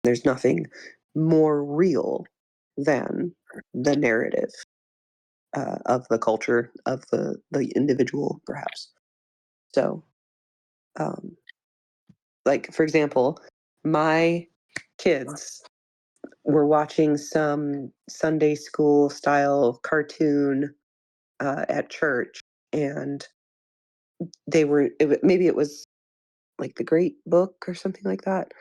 There's nothing more real than the narrative of the culture of the individual, perhaps. So, um, like for example, my kids were watching some Sunday school style cartoon at church, and maybe it was like the Great Book or something like that.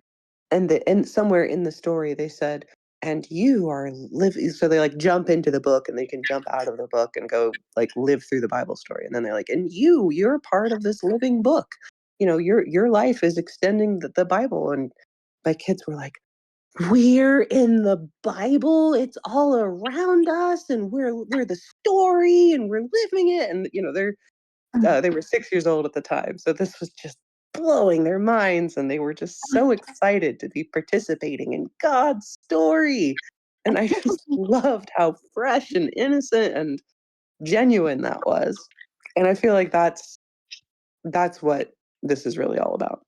And somewhere in the story they said, and you are living, so they like jump into the book and they can jump out of the book and go like live through the Bible story. And then they're like, and you're part of this living book. Your life is extending the Bible. And my kids were like, we're in the Bible. It's all around us, and we're the story, and we're living it. And they were 6 years old at the time, so this was just blowing their minds, and they were just so excited to be participating in God's story. And I just loved how fresh and innocent and genuine that was. And I feel like that's what this is really all about.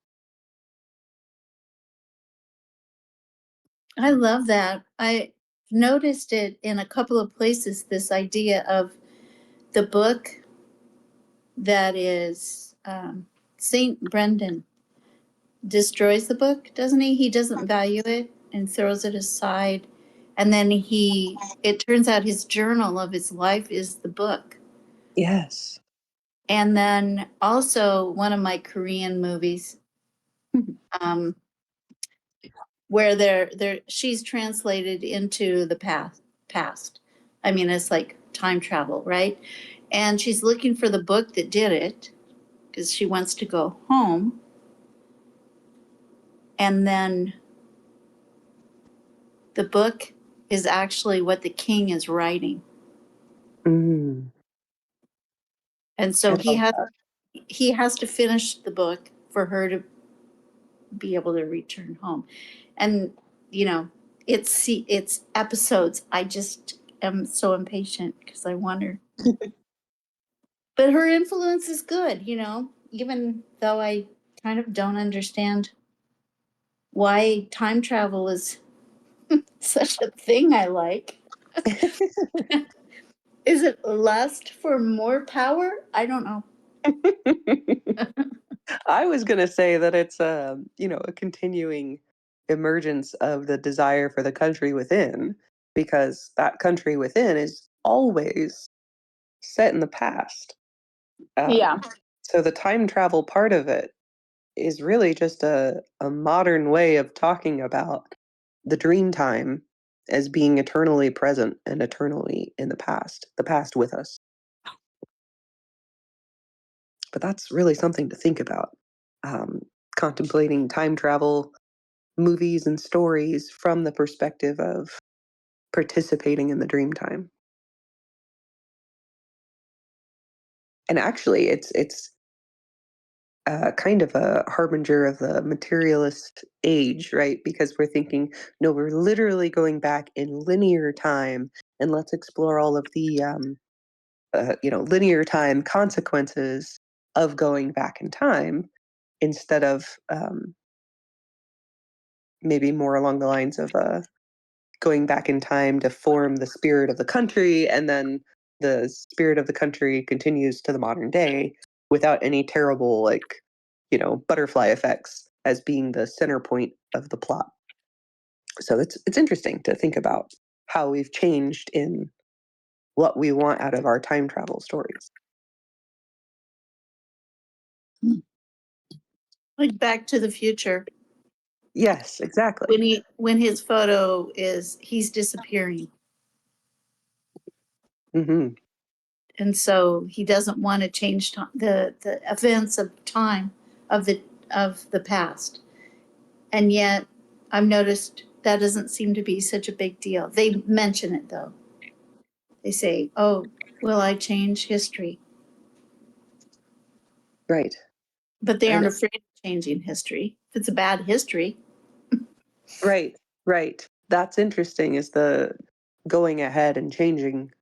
I love that. I noticed it in a couple of places, this idea of the book that is St. Brendan destroys the book, doesn't he? He doesn't value it and throws it aside. And then it turns out his journal of his life is the book. Yes. And then also one of my Korean movies, where she's translated into the past. I mean, it's like time travel, right? And she's looking for the book that did it because she wants to go home. And then the book is actually what the king is writing. Mm. And so he has to finish the book for her to be able to return home. And it's episodes. I just am so impatient because I want her. But her influence is good, even though I kind of don't understand why time travel is such a thing I like. Is it lust for more power? I don't know. I was going to say that it's a continuing emergence of the desire for the country within, because that country within is always set in the past. Yeah. So the time travel part of it is really just a modern way of talking about the dream time as being eternally present and eternally in the past with us. But that's really something to think about. Um, Contemplating time travel movies and stories from the perspective of participating in the dream time. And actually, it's kind of a harbinger of the materialist age, right? Because we're thinking, no, we're literally going back in linear time, and let's explore all of the linear time consequences of going back in time, instead of maybe more along the lines of going back in time to form the spirit of the country, and then the spirit of the country continues to the modern day without any terrible butterfly effects as being the center point of the plot. So it's interesting to think about how we've changed in what we want out of our time travel stories. Like Back to the Future. Yes, exactly. When his photo he's disappearing. Hmm. And so he doesn't want to change the events of time of the past. And yet I've noticed that doesn't seem to be such a big deal. They mention it though. They say, "Oh, will I change history?" Right. But they aren't afraid of changing history. If it's a bad history. Right. Right. That's interesting, is the going ahead and changing.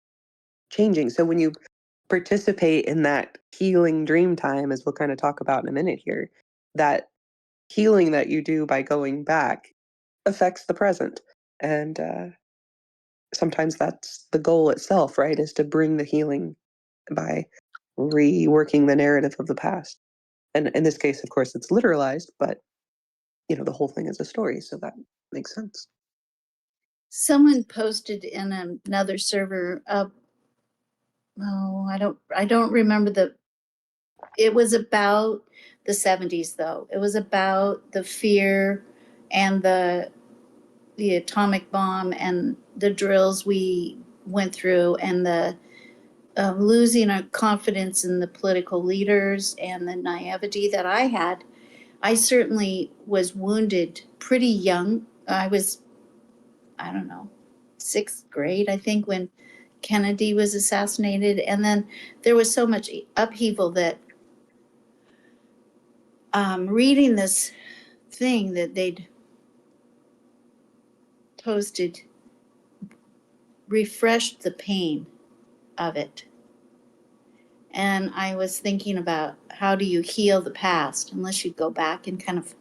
So when you participate in that healing dream time, as we'll kind of talk about in a minute here, that healing that you do by going back affects the present. And sometimes that's the goal itself, right? Is to bring the healing by reworking the narrative of the past. And in this case, of course, it's literalized, but the whole thing is a story, so that makes sense. Someone posted in another server. I don't remember it was about the 70s though. It was about the fear and the atomic bomb and the drills we went through and the losing our confidence in the political leaders and the naivety that I had. I certainly was wounded pretty young. I don't know, sixth grade, I think, when Kennedy was assassinated. And then there was so much upheaval that reading this thing that they'd posted refreshed the pain of it. And I was thinking about how do you heal the past unless you go back and kind of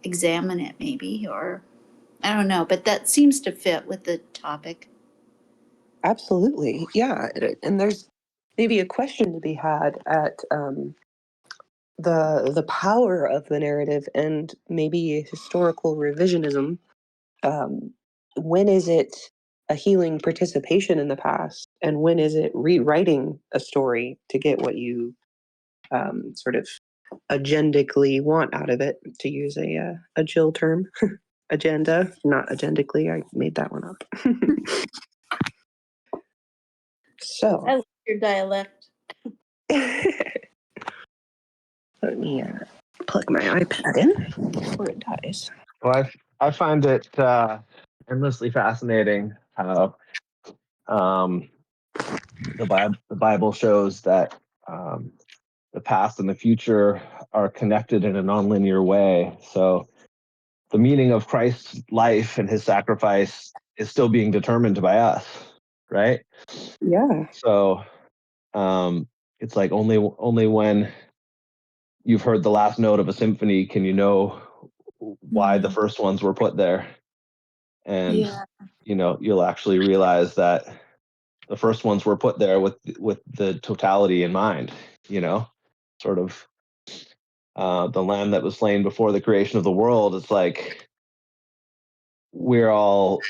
examine it, maybe, or I don't know, but that seems to fit with the topic. Absolutely, yeah. And there's maybe a question to be had at the power of the narrative and maybe historical revisionism. um, when is it a healing participation in the past, and when is it rewriting a story to get what you sort of agendically want out of it, to use a Jill term. Agenda, not agendically. I made that one up. So I like your dialect. let me plug my iPad in before it dies. Well, I find it endlessly fascinating how the Bible shows that the past and the future are connected in a nonlinear way. So the meaning of Christ's life and his sacrifice is still being determined by us, right? Yeah. So it's like only when you've heard the last note of a symphony can you know why the first ones were put there. And Yeah. you'll actually realize that the first ones were put there with the totality in mind, sort of the lamb that was slain before the creation of the world. It's like we're all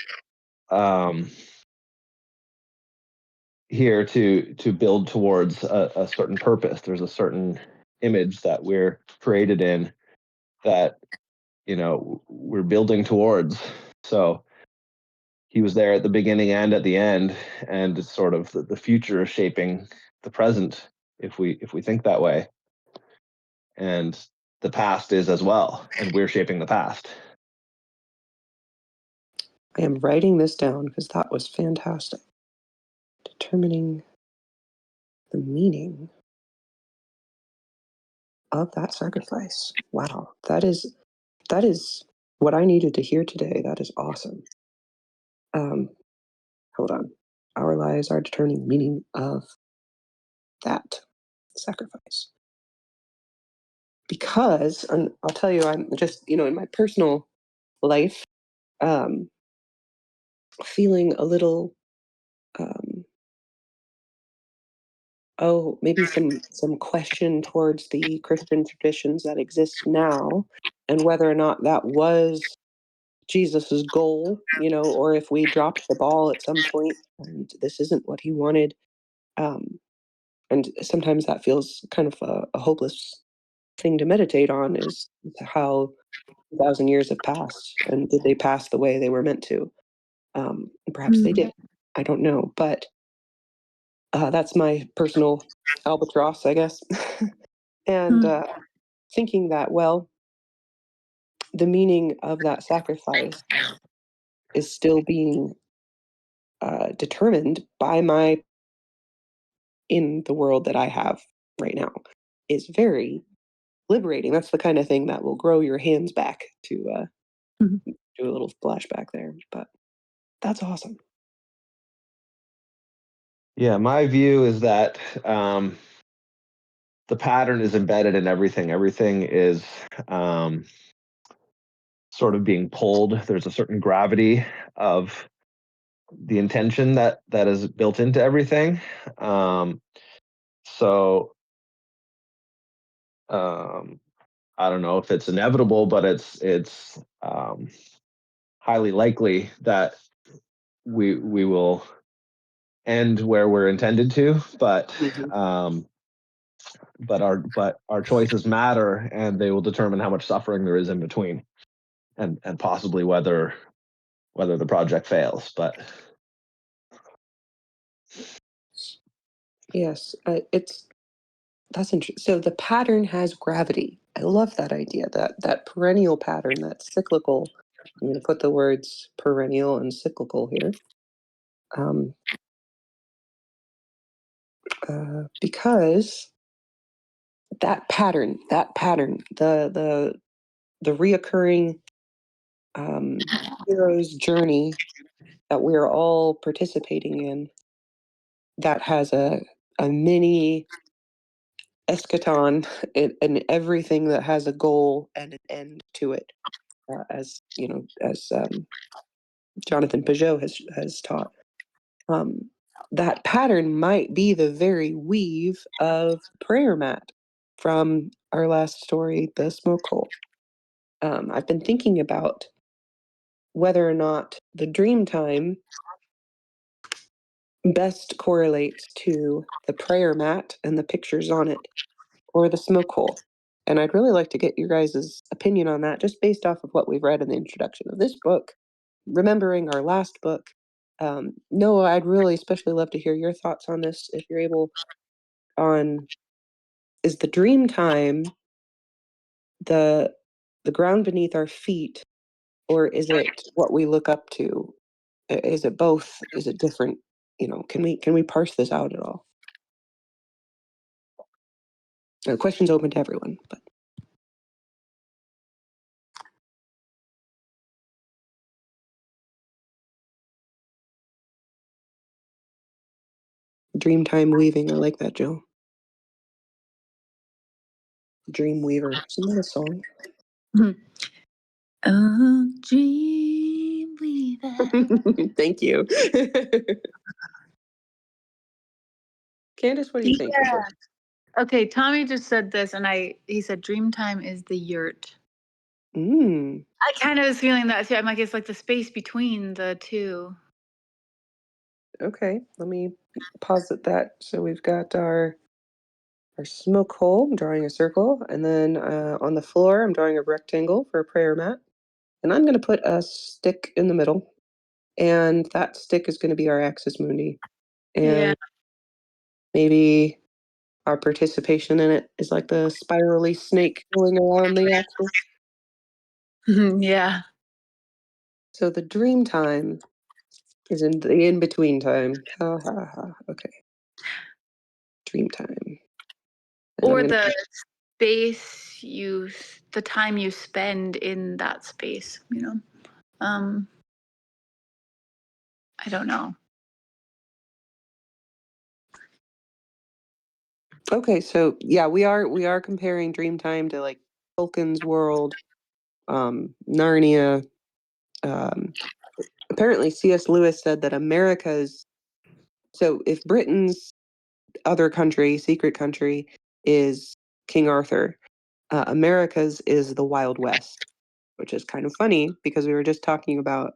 here to build towards a certain purpose. There's a certain image that we're created in that we're building towards. So he was there at the beginning and at the end, and it's sort of the future is shaping the present if we think that way, and the past is as well, and we're shaping the past. I am writing this down because that was fantastic. Determining the meaning of that sacrifice. Wow, that is what I needed to hear today. That is awesome. Hold on. Our lives are determining meaning of that sacrifice. Because, and I'll tell you, I'm just, in my personal life, um, feeling a little, um, maybe some question towards the Christian traditions that exist now, and whether or not that was Jesus's goal, or if we dropped the ball at some point and this isn't what he wanted. Um, and sometimes that feels kind of a hopeless thing to meditate on, is how 2,000 years have passed, and did they pass the way they were meant to? Perhaps they did. I don't know, but that's my personal albatross, I guess. And thinking that, well, the meaning of that sacrifice is still being determined by my in the world that I have right now, is very liberating. That's the kind of thing that will grow your hands back to do a little flashback there. But that's awesome. Yeah, my view is that the pattern is embedded in everything. Everything is sort of being pulled. There's a certain gravity of the intention that is built into everything. So I don't know if it's inevitable, but it's highly likely that we will end where we're intended to, but our choices matter, and they will determine how much suffering there is in between, and possibly whether the project fails. But Yes, that's interesting. So the pattern has gravity. I love that idea. That perennial pattern, that cyclical. I'm going to put the words perennial and cyclical here, um, because the reoccurring hero's journey that we are all participating in, that has a mini eschaton and everything that has a goal and an end to it, as you know, as Jonathan Peugeot has taught. Um, that pattern might be the very weave of prayer mat from our last story, the smoke hole. I've been thinking about whether or not the dream time best correlates to the prayer mat and the pictures on it, or the smoke hole. And I'd really like to get your guys' opinion on that, just based off of what we've read in the introduction of this book. Remembering our last book, Noah, I'd really especially love to hear your thoughts on this, if you're able, on, is the dream time the ground beneath our feet, or is it what we look up to? Is it both? Is it different? Can we parse this out at all? The question's open to everyone, but dream time weaving. I like that, Joe. Dream Weaver. Isn't that a song? Oh, dream weaver. Thank you. Candace, what do you think? Yeah. Okay, Tommy just said this, and he said Dreamtime is the Yurt. I kind of was feeling that too. I'm like, it's like the space between the two. Okay, let me posit that. So we've got our smoke hole. I'm drawing a circle, and then on the floor, I'm drawing a rectangle for a prayer mat. And I'm going to put a stick in the middle, and that stick is going to be our axis mundi. And maybe our participation in it is like the spirally snake going around the axis. Yeah. So the dream time is in the in-between time. Ha ha ha. Okay. Dream time. And Or the space the time you spend in that space, I don't know. Okay, so yeah, we are comparing Dreamtime to like Tolkien's world, Narnia. Apparently, C.S. Lewis said that America's, so if Britain's other country, secret country, is King Arthur, America's is the Wild West, which is kind of funny because we were just talking about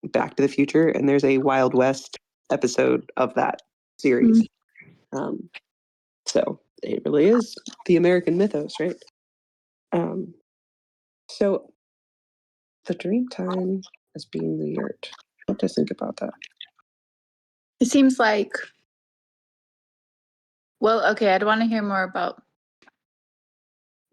Back to the Future, and there's a Wild West episode of that series. So it really is the American mythos, right? So the dream time as being the Yurt. What to think about that? It seems like, well, okay, I'd want to hear more about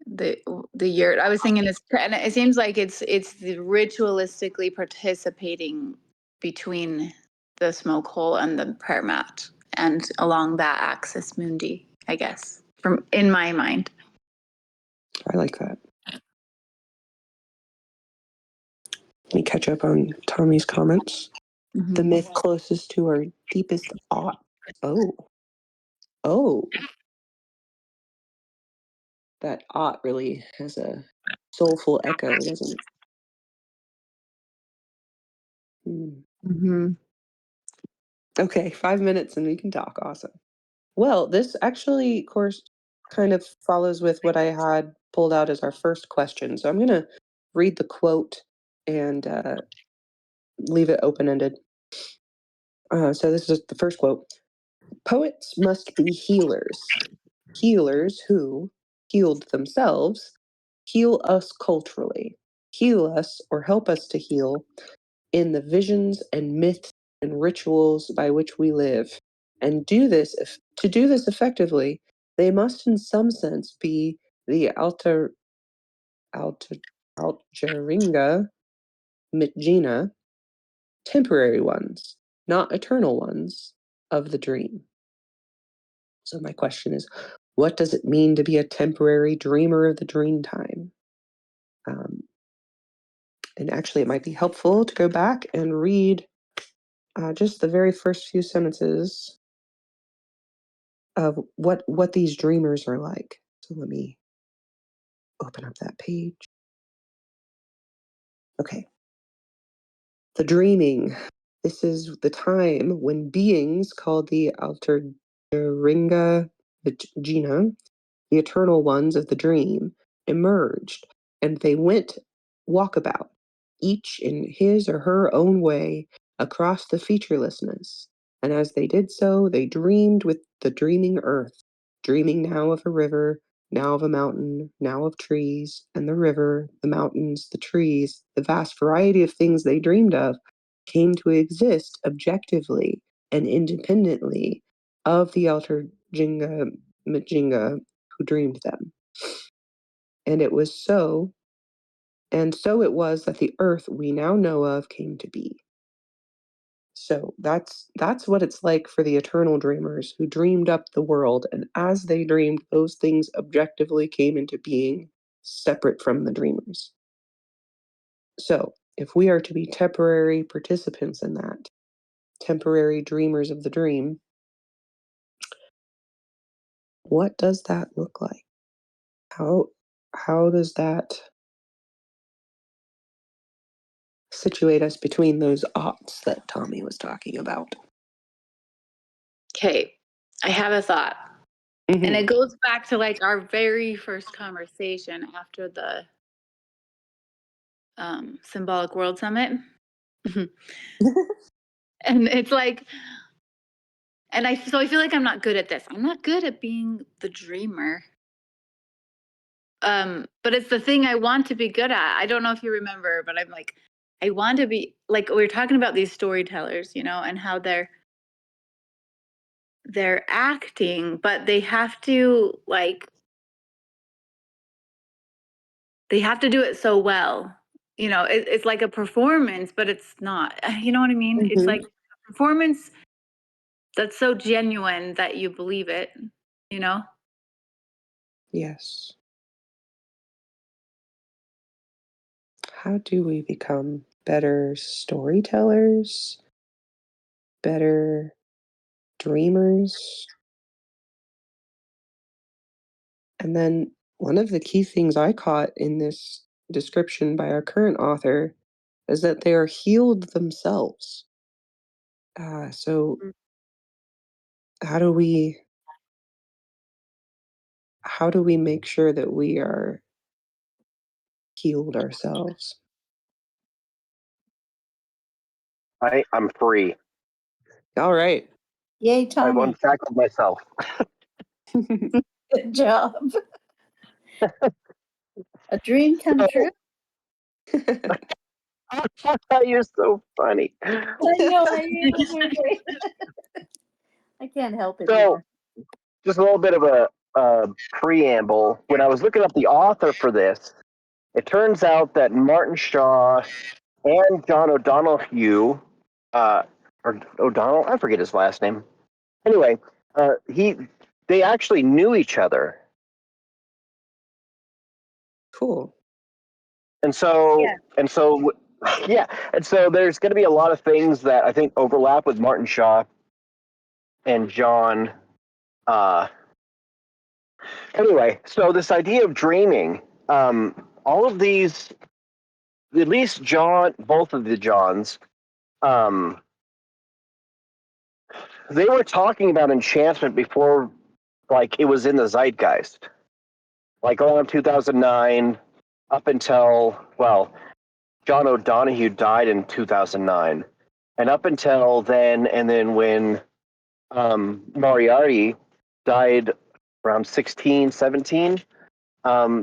the Yurt. I was thinking and it seems like it's the ritualistically participating between the smoke hole and the prayer mat, and along that axis mundi, I guess, from in my mind. I like that. Let me catch up on Tommy's comments. Mm-hmm. The myth closest to our deepest Aught. Oh. That Aught really has a soulful echo, doesn't it? Hmm. Mm-hmm. Okay, 5 minutes and we can talk. Awesome. Well, this actually, of course, kind of follows with what I had pulled out as our first question. So I'm going to read the quote and leave it open ended. So this is the first quote. Poets must be healers, healers who, healed themselves, heal us culturally, heal us or help us to heal in the visions and myths and rituals by which we live. And to do this effectively, they must in some sense be the alter alteringa mitgina, temporary ones, not eternal ones, of the dream. So my question is, what does it mean to be a temporary dreamer of the dream time? Um, and actually, it might be helpful to go back and read just the very first few sentences of what these dreamers are like. So let me open up that page. Okay. The dreaming. This is the time when beings called the Alteringa Vagina, the eternal ones of the dream, emerged, and they went walkabout, each in his or her own way, across the featurelessness. And as they did so, they dreamed with the dreaming earth, dreaming now of a river, now of a mountain, now of trees, and the river, the mountains, the trees, the vast variety of things they dreamed of came to exist objectively and independently of the Alter Jinga Majinga who dreamed them. And it was so, and so it was that the earth we now know of came to be. So that's what it's like for the eternal dreamers who dreamed up the world, and as they dreamed, those things objectively came into being separate from the dreamers. So if we are to be temporary participants in that, temporary dreamers of the dream, what does that look like? How does that situate us between those aughts that Tommy was talking about? Okay, I have a thought. And Mhm. it goes back to like our very first conversation after the Symbolic World Summit. And it's like, and I feel like I'm not good at this. I'm not good at being the dreamer. But it's the thing I want to be good at. I don't know if you remember, but I'm like, I want to be like, we were talking about these storytellers, you know, and how they're acting, but they have to like, they have to do it so well. You know, it's like a performance, but it's not. You know what I mean? It's like a performance that's so genuine that you believe it, you know? Yes. How do we become better storytellers, better dreamers? And then one of the key things I caught in this description by our current author is that they are healed themselves. So Mm. how do we make sure that we are healed ourselves? I'm free. All right. Yay, I've Tommy. unshackled myself. Good job. A dream come true. You're so funny. I know I am. I can't help it. So, Either. just a little bit of a preamble. When I was looking up the author for this, it turns out that Martin Shaw and John O'Donohue, or O'Donnell, I forget his last name. Anyway, they actually knew each other, Cool. and so Yeah. yeah, and so there's going to be a lot of things that I think overlap with Martin Shaw and John Anyway, so this idea of dreaming, all of these, at least John, both of the Johns, they were talking about enchantment before, like, it was in the zeitgeist. Like around 2009, up until, well, John O'Donohue died in 2009, and up until then, and then when Moriarty died around 16, 17,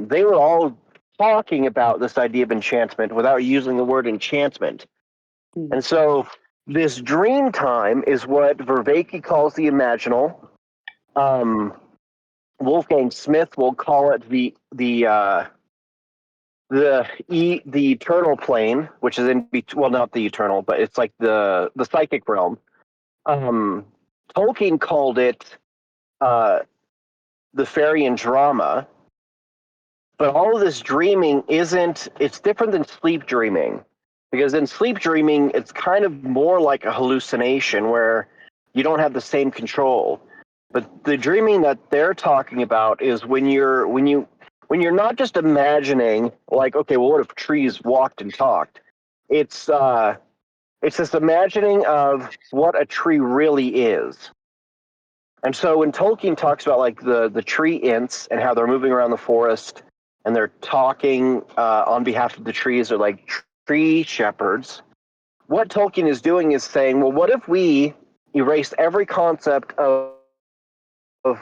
they were all talking about this idea of enchantment without using the word enchantment. Mm. And so this dream time is what Vervaeke calls the imaginal. Wolfgang Smith will call it the eternal plane, which is in between. Well, not the eternal, but it's like the psychic realm. Tolkien called it the Fairy drama. But all of this dreaming it's different than sleep dreaming. Because in sleep dreaming, it's kind of more like a hallucination where you don't have the same control. But the dreaming that they're talking about is when you're not just imagining, like, okay, well, what if trees walked and talked? It's this imagining of what a tree really is. And so when Tolkien talks about like the tree ints and how they're moving around the forest and they're talking on behalf of the trees, they're like tree shepherds. What Tolkien is doing is saying, well, what if we erased every concept of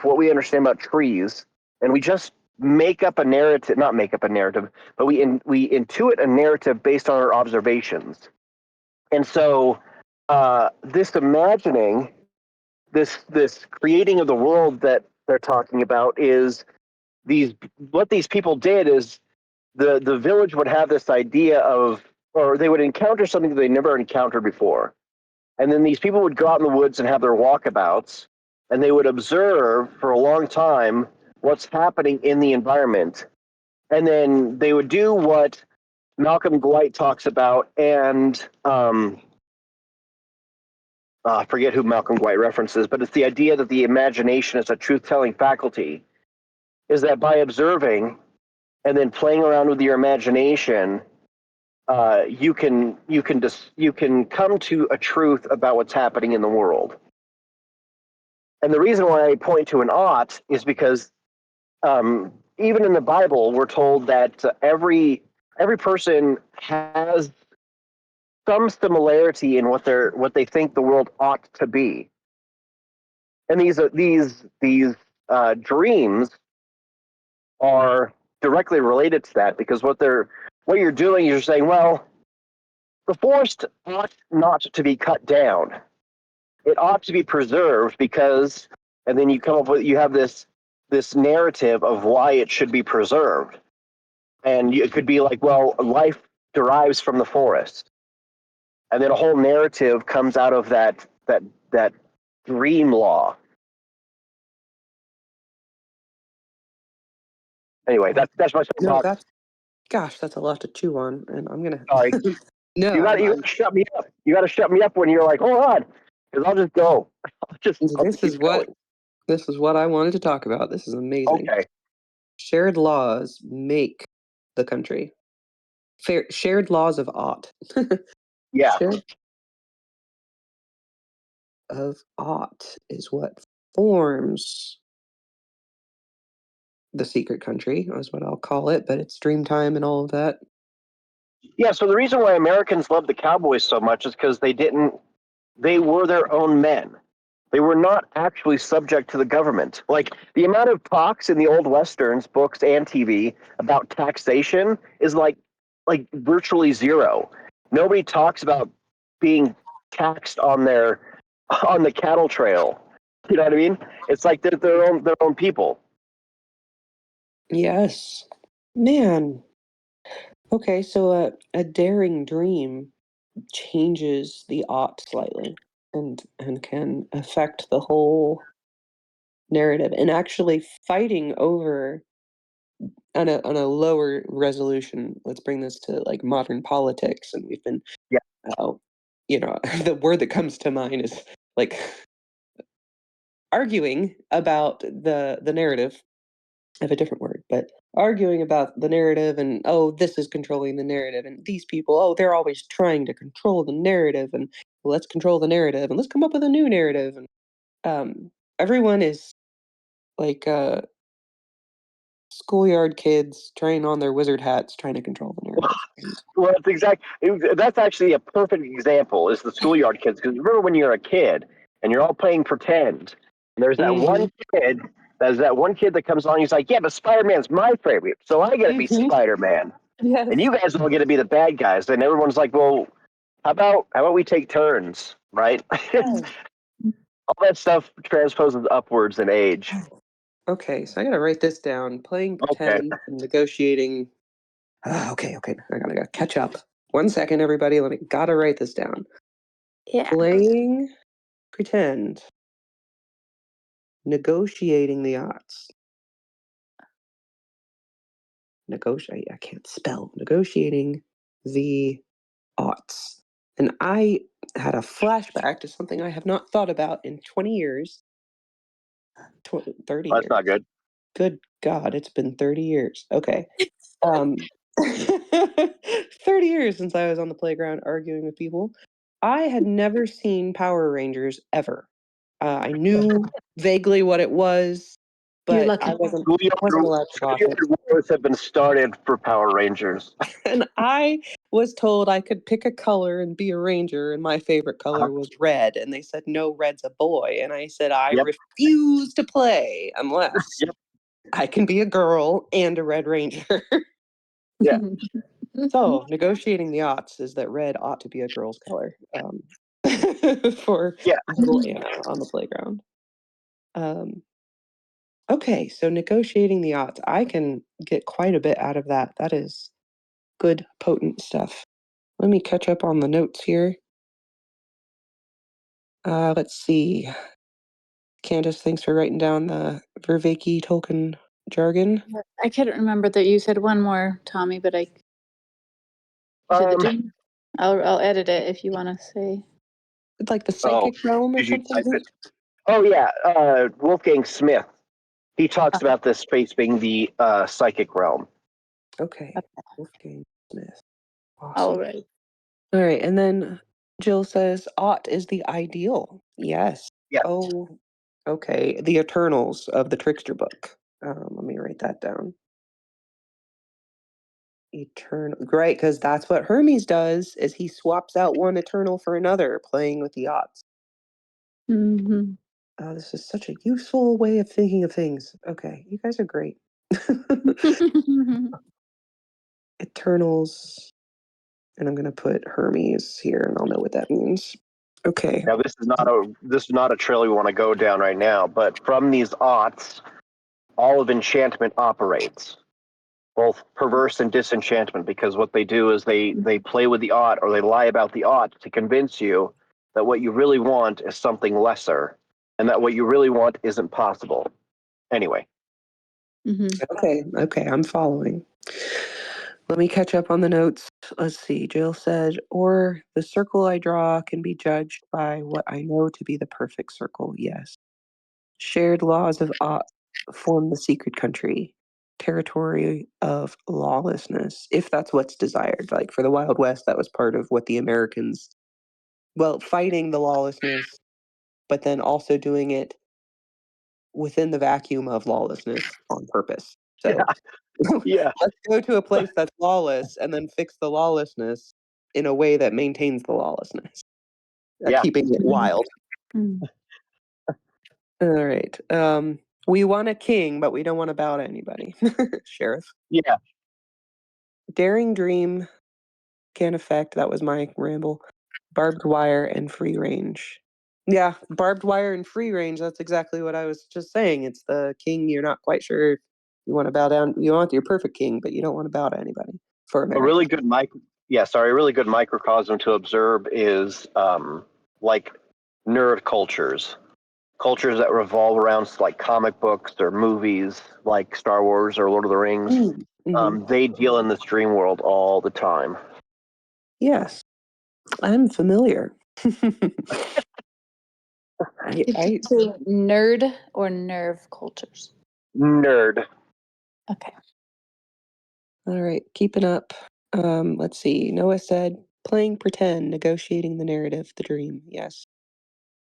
what we understand about trees and we just make up a narrative, not make up a narrative, but we intuit a narrative based on our observations. And so this imagining, this creating of the world that they're talking about is what these people did is the village would have this idea of, or they would encounter something that they never encountered before. And then these people would go out in the woods and have their walkabouts, and they would observe for a long time what's happening in the environment. And then they would do what Malcolm Gleidt talks about, and I forget who Malcolm Gleidt references, but it's the idea that the imagination is a truth-telling faculty, is that by observing and then playing around with your imagination, you can come to a truth about what's happening in the world. And the reason why I point to an Aught is because even in the Bible, we're told that every person has some similarity in what they think the world ought to be. And these dreams are directly related to that, because what you're doing is you're saying, well, the forest ought not to be cut down. It ought to be preserved because, and then you have this narrative of why it should be preserved. And it could be like, well, life derives from the forest. And then a whole narrative comes out of that dream law. Anyway, that's my No, thought. that's a lot to chew on, and I'm gonna. Sorry. No, You got to shut me up. You got to shut me up when you're like, hold on, because I'll just go. I'll just keep going. This is what I wanted to talk about. This is amazing. Okay. Shared laws make the country. Shared laws of Aught. Yeah. Shared of Aught is what forms the secret country, is what I'll call it, but it's Dreamtime and all of that. Yeah. So the reason why Americans love the Cowboys so much is because they were their own men. They were not actually subject to the government. Like the amount of talks in the old westerns, books and TV about taxation is like virtually zero. Nobody talks about being taxed on the cattle trail. You know what I mean? It's like they're their own people. Yes. Man. Okay, so a daring dream changes the Aught slightly and can affect the whole narrative, and actually fighting over on a lower resolution. Let's bring this to like modern politics, and we've been Yeah. the word that comes to mind is like arguing about the narrative I have a different word, but arguing about the narrative and, oh, this is controlling the narrative, and these people, oh, they're always trying to control the narrative, and well, let's control the narrative, and let's come up with a new narrative. And everyone is like schoolyard kids trying on their wizard hats, trying to control the narrative. Well, that's actually a perfect example is the schoolyard kids. Because remember when you're a kid and you're all playing pretend, and there's that one kid, that comes on. He's like, "Yeah, but Spider-Man's my favorite, so I got to be Spider-Man, Yes. and you guys all get to be the bad guys." And everyone's like, "Well, how about we take turns, right?" All that stuff transposes upwards in age. Okay, so I gotta write this down. Playing Okay. pretend and negotiating. Okay, I gotta catch up. 1 second, everybody. Gotta write this down. Yeah. Playing pretend, negotiating the odds. Negotiate. I can't spell. Negotiating the odds. And I had a flashback to something I have not thought about in 20 years, 30 Well, that's years. not good. Good God, it's been 30 years. Okay. Um, 30 years since I was on the playground arguing with people. I had never seen Power Rangers ever. I knew vaguely what it was, You're but lucky. I wasn't allowed to watch it. Schoolyard wars have been started for Power Rangers. And I was told I could pick a color and be a ranger, and my favorite color was red. And they said, no, red's a boy. And I said, I Yep. refuse to play unless Yep. I can be a girl and a red ranger. Yeah. So, negotiating the odds is that red ought to be a girl's color for Yeah. little Anna on the playground. Okay, so negotiating the odds. I can get quite a bit out of that. That is good, potent stuff. Let me catch up on the notes here. Let's see. Candace, thanks for writing down the Vervaeke Tolkien jargon. I couldn't remember that you said one more, Tommy, but you said the dream. I'll edit it if you want to say. It's like the psychic realm or Did you type something. it? Oh yeah, Wolfgang Smith. He talks about this space being the psychic realm. Okay. Wolfgang Smith. Awesome. All right. All right, and then Jill says, Aught is the ideal. Yes. Yeah. Oh, okay. The Eternals of the Trickster book. Let me write that down. Eternal. Great, because that's what Hermes does, is he swaps out one Eternal for another, playing with the odds. Mm-hmm. This is such a useful way of thinking of things. Okay, you guys are great. Eternals. And I'm going to put Hermes here, and I'll know what that means. Okay. Now this is not a trail we want to go down right now, but from these aughts, all of enchantment operates, both perverse and disenchantment, because what they do is they play with the aught, or they lie about the aught to convince you that what you really want is something lesser, and that what you really want isn't possible. Anyway. Okay, I'm following. Let me catch up on the notes. Let's see. Jill said, or the circle I draw can be judged by what I know to be the perfect circle. Yes. Shared laws of Aught form the secret country, territory of lawlessness, if that's what's desired. Like for the Wild West, that was part of what the Americans, well, fighting the lawlessness, but then also doing it within the vacuum of lawlessness on purpose. So Yeah. let's go to a place that's lawless and then fix the lawlessness in a way that maintains the lawlessness, Yeah. keeping it wild. All right. We want a king, but we don't want to bow to anybody. Sheriff. Yeah. Daring dream can affect. That was my ramble. Barbed wire and free range. Yeah, barbed wire and free range. That's exactly what I was just saying. It's the king. You're not quite sure if you want to bow down. You want your perfect king, but you don't want to bow to anybody for America. A really good microcosm to observe is like nerd cultures that revolve around like comic books or movies like Star Wars or Lord of the Rings. They deal in this dream world all the time. Yes, I'm familiar. Did you say nerd or nerve cultures? Nerd. Okay. All right, keeping up. Let's see. Noah said, playing pretend, negotiating the narrative, the dream. Yes.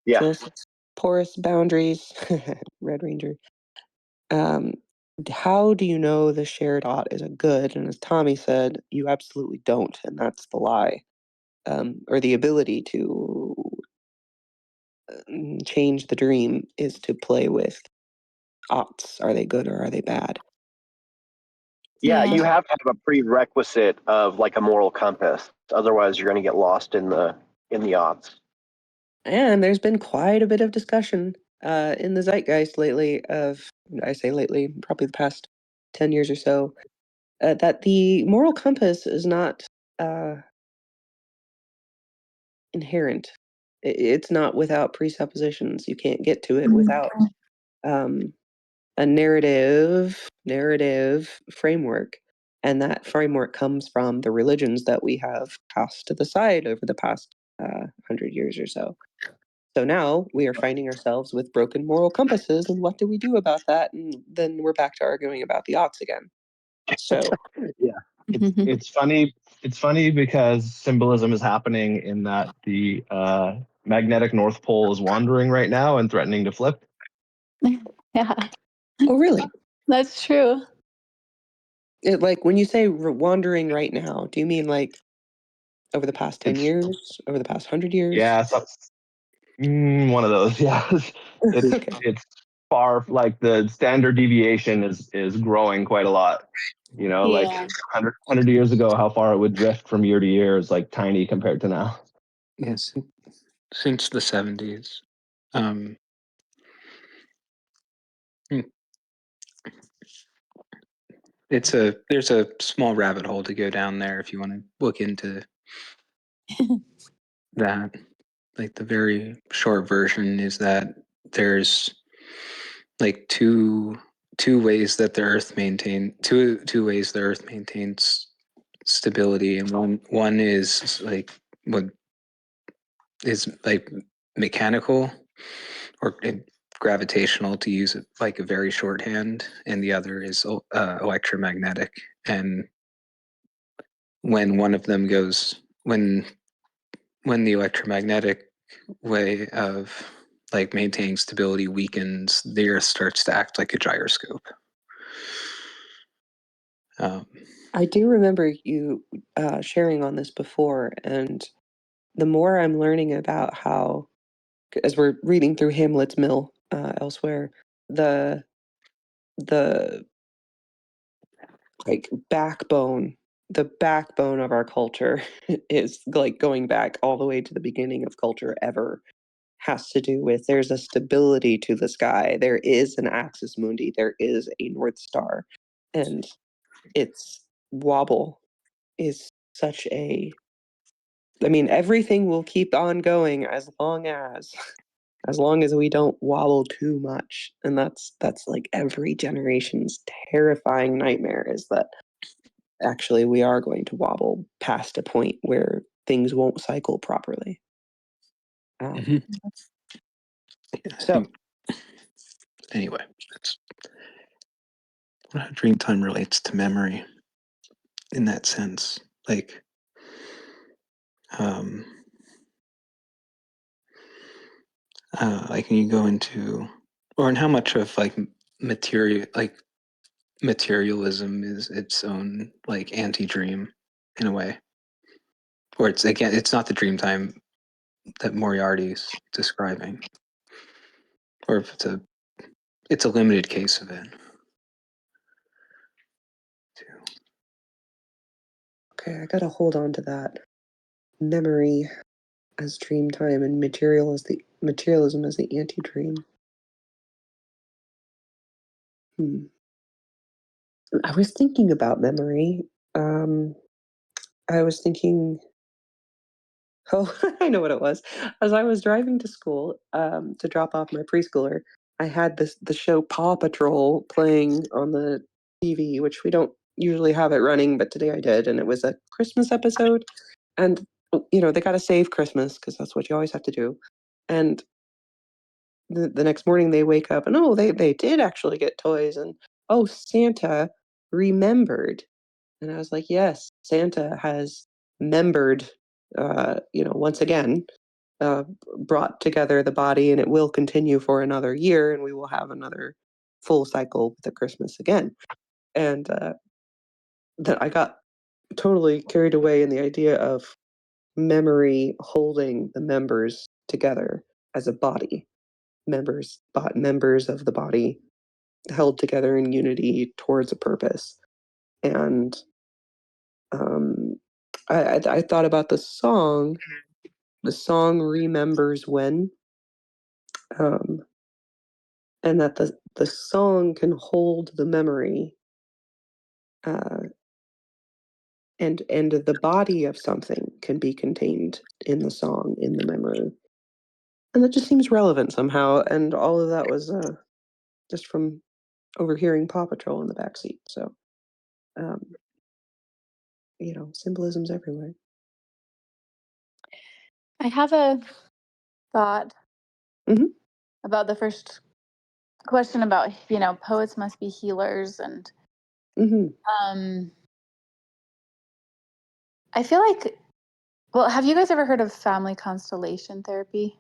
Yeah. Jill says, porous boundaries. Red Ranger. Um, how do you know the shared ought is a good? And as Tommy said, you absolutely don't, and that's the lie. Or the ability to change the dream is to play with oughts. Are they good or are they bad? Yeah, Yeah. you have to have a prerequisite of like a moral compass. Otherwise, you're going to get lost in the odds. And there's been quite a bit of discussion in the zeitgeist lately of, I say lately, probably the past 10 years or so, that the moral compass is not inherent. It's not without presuppositions. You can't get to it without um, a narrative framework. And that framework comes from the religions that we have cast to the side over the past 100 years or so. So now we are finding ourselves with broken moral compasses, and what do we do about that? And then we're back to arguing about the oughts again. So Yeah. It's funny. It's funny because symbolism is happening in that the magnetic North Pole is wandering right now and threatening to flip. Yeah, oh, really? that's true. Like when you say wandering right now, do you mean like over the past 10 It's years, over the past 100 years? yeah, one of those. Yeah, it's Okay. it's far like the standard deviation is growing quite a lot. You know, like Yeah. 100 years ago, how far it would drift from year to year is like tiny compared to now. Yes, since the 70s. Um, hmm, there's a small rabbit hole to go down there if you want to look into that. Like the very short version is that there's like two ways that the Earth two ways the Earth maintains stability, and one is like what is like mechanical or gravitational, to use it like a very shorthand, and the other is electromagnetic. And when one of them goes, when the electromagnetic way of like maintaining stability weakens, the Earth starts to act like a gyroscope. Um, I do remember you sharing on this before, and the more I'm learning about how, as we're reading through Hamlet's Mill elsewhere, the the like the backbone of our culture is like going back all the way to the beginning of culture ever, has to do with there's a stability to the sky. There is an axis mundi. There is a North Star, and its wobble is such a. I mean, everything will keep on going as long as we don't wobble too much, and that's like every generation's terrifying nightmare is that actually we are going to wobble past a point where things won't cycle properly. mhm. I So think anyway, that's how dream time relates to memory in that sense. Like, um, like when you go into, or in how much of like materialism is its own like anti-dream in a way, or it's again, it's not the dream time that Moriarty's describing, or if it's a limited case of it. Too. okay, I gotta hold on to that memory as dream time and materialism as the anti-dream. I was thinking about memory. Um, I was thinking, oh, I know what it was. As I was driving to school to drop off my preschooler, I had the show Paw Patrol playing on the TV, which we don't usually have it running, but today I did, and it was a Christmas episode. And they got to save Christmas because that's what you always have to do. And the next morning they wake up and they did actually get toys, and oh, Santa remembered. And I was like, yes, Santa has membered, once again, uh, brought together the body, and it will continue for another year, and we will have another full cycle with the Christmas again. And that I got totally carried away in the idea of memory holding the members together as a body, members of the body held together in unity towards a purpose. And um, I thought about the song. The song remembers when, um, and that the song can hold the memory, uh, and the body of something can be contained in the song, in the memory, and that just seems relevant somehow. And all of that was just from overhearing Paw Patrol in the backseat. So, um, symbolism's everywhere. I have a thought Mhm. about the first question about, poets must be healers. And Mhm. I feel like, well, have you guys ever heard of Family Constellation Therapy?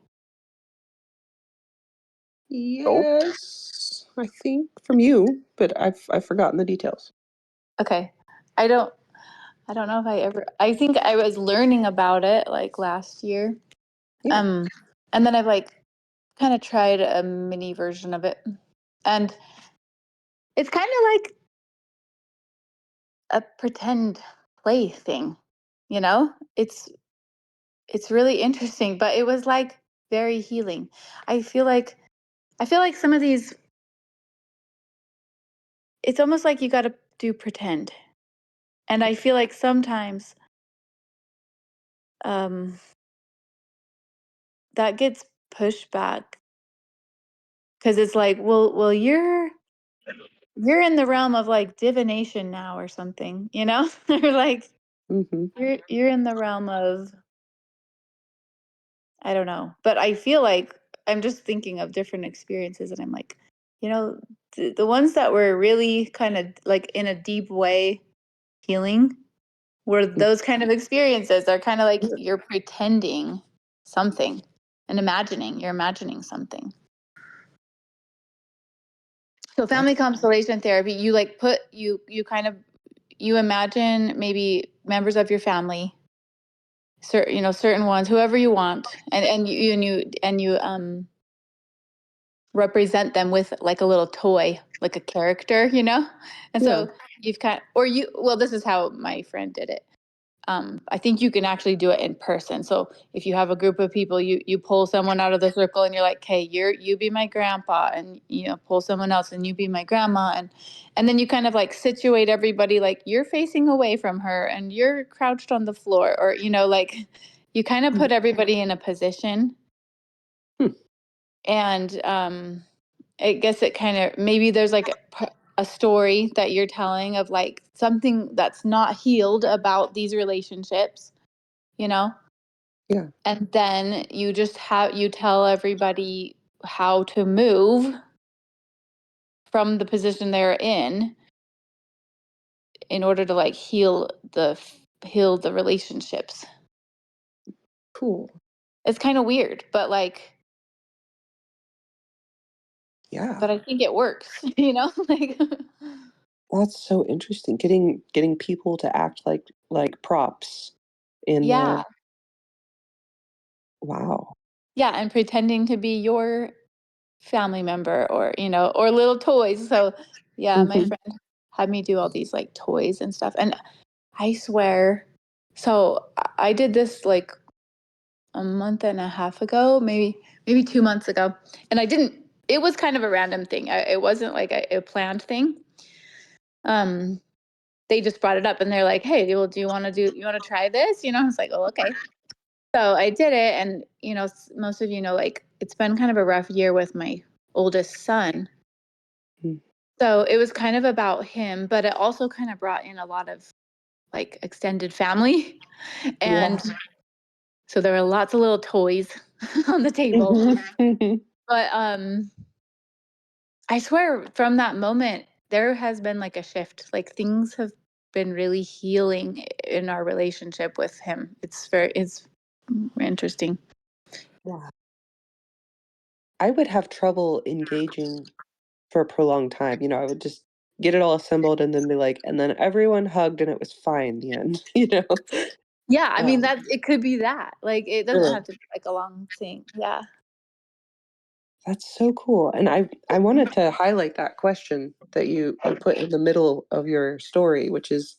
Nope. Yes, I think from you, but I've forgotten the details. Okay. I don't know if I think I was learning about it like last year. Yeah. And then I've like kind of tried a mini version of it. And it's kind of like a pretend play thing, you know? It's really interesting, but it was like very healing. I feel like some of these, it's almost like you got to do pretend. And I feel like sometimes um that gets pushed back because it's like, well, you're in the realm of like divination now or something, you know? Or like Mhm. you're in the realm of, I don't know. But I feel like I'm just thinking of different experiences and I'm like, the ones that were really kind of like in a deep way healing were those kind of experiences. They're kind of like Yeah. you're pretending something and you're imagining something. So That's family constellation therapy, you like you kind of, you imagine maybe members of your family, certain ones, whoever you want, and you represent them with like a little toy, like a character, and yeah. so you've well, this is how my friend did it. I think you can actually do it in person. So if you have a group of people, you pull someone out of the circle and you're like, hey, you be my grandpa, and pull someone else and you be my grandma, and then you kind of like situate everybody, like you're facing away from her and you're crouched on the floor, or like you kind of Mm. put everybody in a position. Hmm. And I guess it kind of, maybe there's like a story that you're telling of like something that's not healed about these relationships, Yeah. and then you just you tell everybody how to move from the position they're in order to like heal the relationships. Cool. It's kind of weird, but Yeah. I think it works, like That's so interesting. Getting people to act like props in yeah. the wow. Yeah, and pretending to be your family member, or or little toys. So yeah, my Mhm. friend had me do all these like toys and stuff, and I swear, so I did this like a month and a half ago, maybe 2 months ago, and I didn't, it was kind of a random thing. It wasn't like a planned thing. um they just brought it up and they're like, hey, well, you want to try this? I was like, oh, okay. So I did it, and most of like it's been kind of a rough year with my oldest son. Mm. So it was kind of about him, but it also kind of brought in a lot of like extended family. Yeah. And so there were lots of little toys on the table. Mhm. But I swear from that moment, there has been like a shift. Like things have been really healing in our relationship with him. It's interesting. Wow. I would have trouble engaging for a prolonged time. I would just get it all assembled and then be like, and then everyone hugged and it was fine in the end, Yeah, I mean Um, that it could be that. Like it doesn't really, have to be like a long thing. Yeah. that's so cool. And I wanted to highlight that question that you put in the middle of your story, which is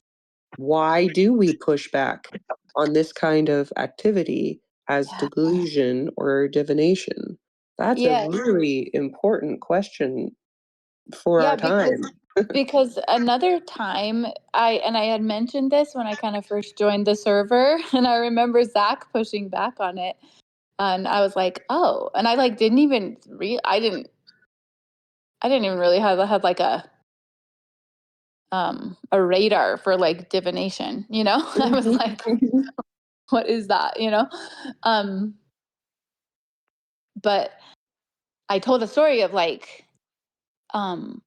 why do we push back on this kind of activity as Yeah. delusion or divination? That's a Yeah. really important question for Yeah, our time. because another time I had mentioned this when I kind of first joined the server, and I remember Zach pushing back on it, and I was like, oh, and I like didn't even I didn't even really have like a radar for like divination, I was like, what is that, um but I told a story of like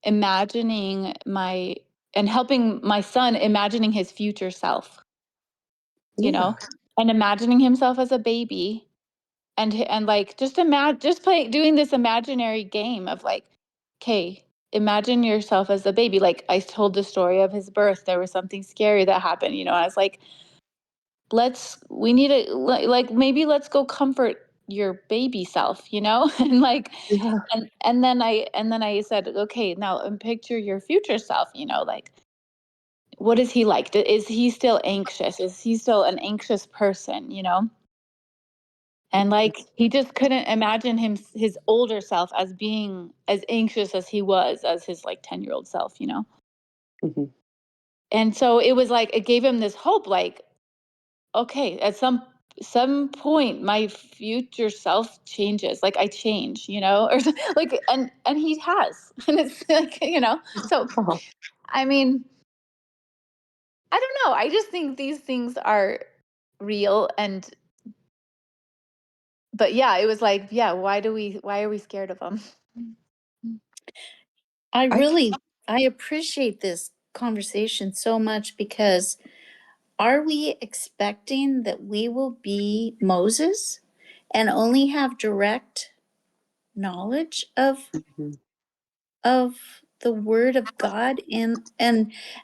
imagining my and helping my son imagining his future self, you Yeah. know, and imagining himself as a baby, and like just play doing this imaginary game of like, okay, imagine yourself as a baby. Like I told the story of his birth. There was something scary that happened, I was like, we need to like maybe let's go comfort your baby self, and like Yeah. and then I said, okay, now picture your future self, like what is he like? Is he still anxious? Is he still an anxious person, And like he just couldn't imagine his older self as being as anxious as he was as his like 10-year-old self, Mhm. And so it was like it gave him this hope, like, okay, at some point my future self changes, like I change, or like and he has. And it's like, so Uh-huh. I mean, I don't know. I just think these things are real, but yeah, it was like, yeah, why are we scared of them? I I appreciate this conversation so much because are we expecting that we will be Moses and only have direct knowledge Mhm. of the word of God and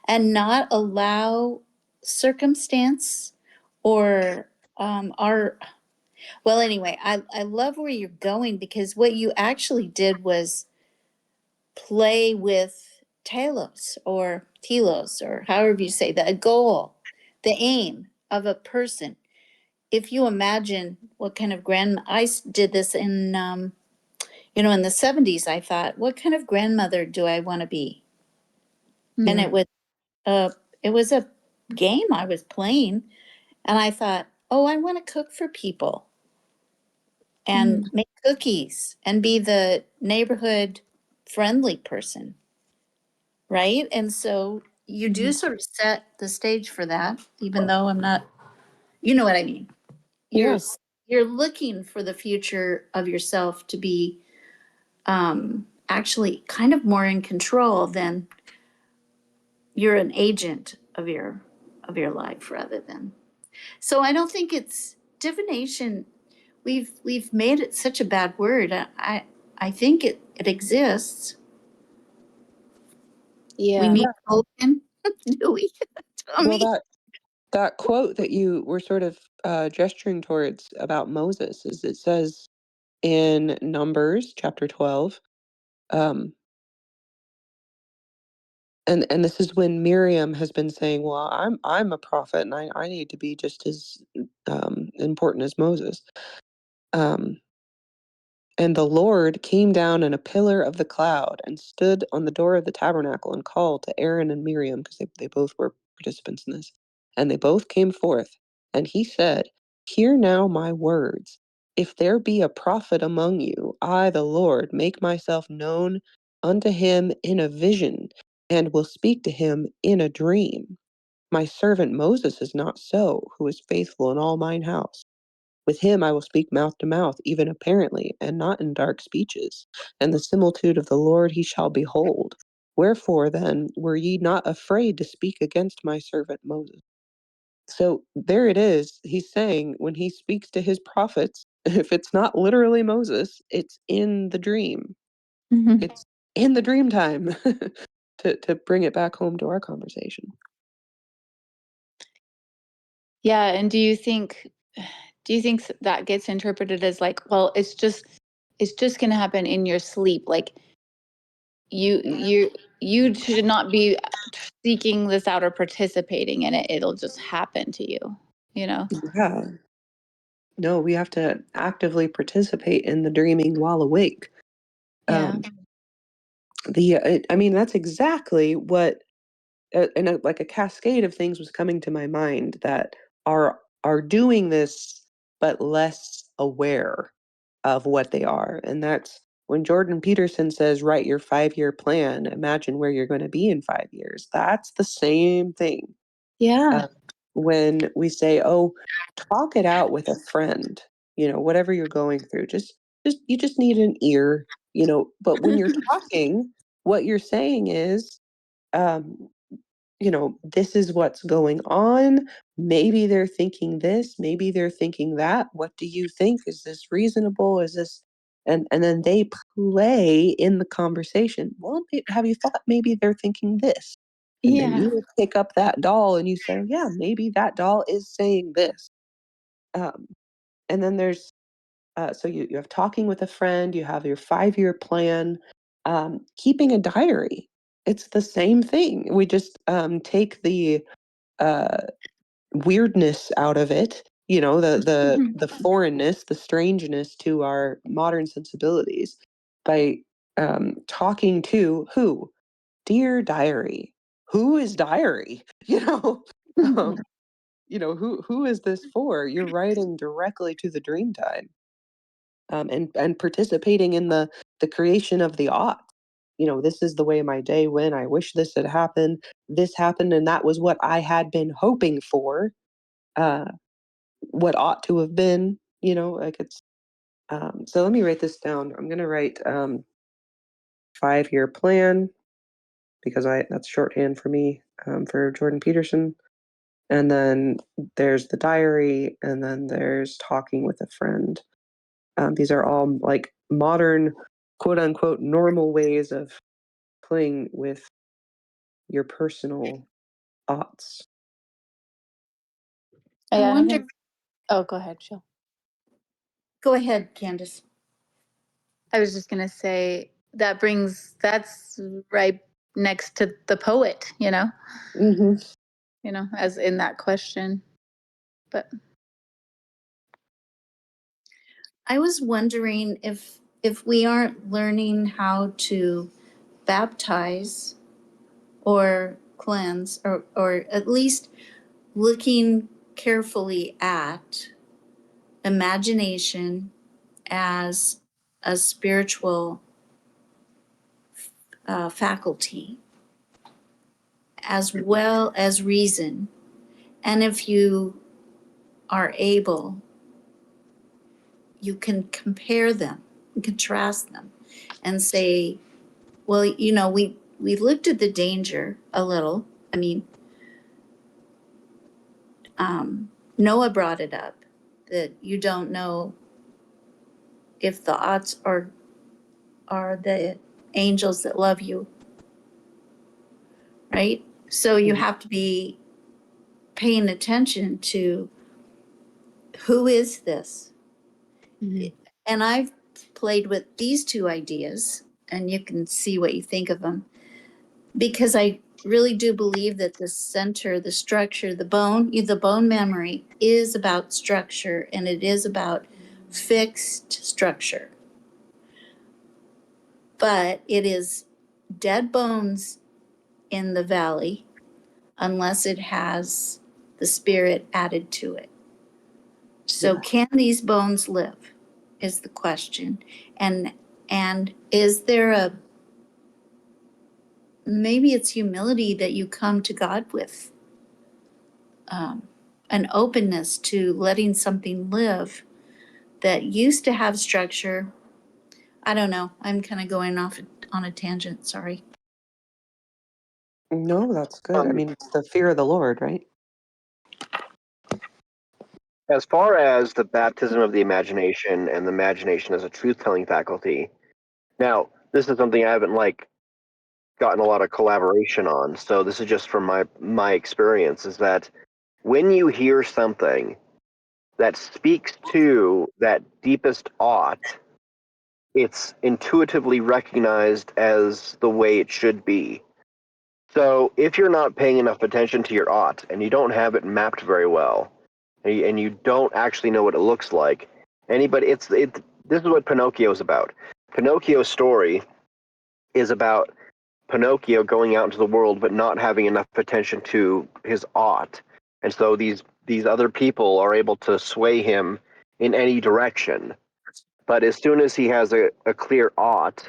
not allow circumstance or our well anyway, I love where you're going because what you actually did was play with telos or however you say that, a goal, the aim of a person. If you imagine what kind of did this in in the 70s. I thought, what kind of grandmother do I want to be? And Yeah. uh it was a game I was playing, and I thought, oh, I want to cook for people and Mm. make cookies and be the neighborhood friendly person, right? And so you do sort of set the stage for that, even though I'm not, you know what I mean. You're Yeah. you're looking for the future of yourself to be actually kind of more in control than you're an agent of your life rather than. So I don't think it's divination. We've made it such a bad word. I think it exists. We Yeah. need token. Do we? Well, Tommy? that quote that you were sort of gesturing towards about Moses is it says in Numbers chapter 12, um, and this is when Miriam has been saying, "Well, I'm a prophet, and I need to be just as important as Moses." Um, And the Lord came down in a pillar of the cloud and stood on the door of the tabernacle and called to Aaron and Miriam, because they both were participants in this. And they both came forth. And he said, "Hear now my words. If there be a prophet among you, I, the Lord, make myself known unto him in a vision, and will speak to him in a dream. My servant Moses is not so, who is faithful in all mine house. With him I will speak mouth to mouth, even apparently, and not in dark speeches. And the similitude of the Lord he shall behold. Wherefore then were ye not afraid to speak against my servant Moses? So there it is. He's saying when he speaks to his prophets, if it's not literally Moses, it's in the dream. Mhm. It's in the dream time to bring it back home to our conversation. Yeah, and do you think that gets interpreted as like, well, it's just going to happen in your sleep, like you should not be seeking this out or participating in it. It'll just happen to you, you know? Yeah. No, we have to actively participate in the dreaming while awake. Yeah. Um, I mean, that's exactly what, like a cascade of things was coming to my mind that are doing this, but less aware of what they are. And that's when Jordan Peterson says, write your 5-year plan, imagine where you're going to be in 5 years. That's the same thing. Yeah. uh, when we say, "Oh, talk it out with a friend," whatever you're going through, just you just need an ear, But when you're talking, what you're saying is, um, this is what's going on. Maybe they're thinking this, maybe they're thinking that. What do you think? Is this reasonable? Is this and then they play in the conversation. Well, have you thought maybe they're thinking this? And then Yeah. you pick up that doll and you say, yeah, maybe that doll is saying this. Um, and then there's so you have talking with a friend, you have your 5-year plan, keeping a diary. It's the same thing. We just take the uh, weirdness out of it, the foreignness, the strangeness to our modern sensibilities by talking to who? Dear diary. Who is diary? Um, who is this for? You're writing directly to the dream time, and participating in the creation of the ought. This is the way my day went. I wish this had happened. This happened, and that was what I had been hoping for. Uh, what ought to have been. Like it's. So let me write this down. I'm gonna write 5-year plan because I that's shorthand for me, for Jordan Peterson. And then there's the diary, and then there's talking with a friend. These are all like modern, quote unquote, normal ways of playing with your personal thoughts. I Yeah, and I wonder, think, oh, go ahead, Jill. go ahead, Candace. I was just gonna say that's right next to the poet, Hmm. as in that question. But I was wondering if we aren't learning how to baptize or cleanse, or at least looking carefully at imagination as a spiritual faculty as well as reason. And if you are able, you can compare them, contrast them, and say, well, we looked at the danger a little. I mean, Noah brought it up that you don't know if the odds are the angels that love you, right? So you have to be paying attention to who is this? Mhm. And I've played with these two ideas, and you can see what you think of them, because I really do believe that the center, the structure, the bone memory is about structure, and it is about fixed structure. But it is dead bones in the valley unless it has the spirit added to it. So Yeah. can these bones live is the question. And is there maybe it's humility that you come to God with, an openness to letting something live that used to have structure. I don't know. I'm kind of going off on a tangent. Sorry. No, that's good. I Um, mean, it's the fear of the Lord, right? as far as the baptism of the imagination and the imagination as a truth-telling faculty, now this is something I haven't gotten a lot of collaboration on. So this is just from my experience, is that when you hear something that speaks to that deepest ought, it's intuitively recognized as the way it should be. So if you're not paying enough attention to your ought and you don't have it mapped very well, and you don't actually know what it looks like, this is what Pinocchio is about. Pinocchio's story is about Pinocchio going out into the world but not having enough attention to his ought. And so these other people are able to sway him in any direction. But as soon as he has a clear ought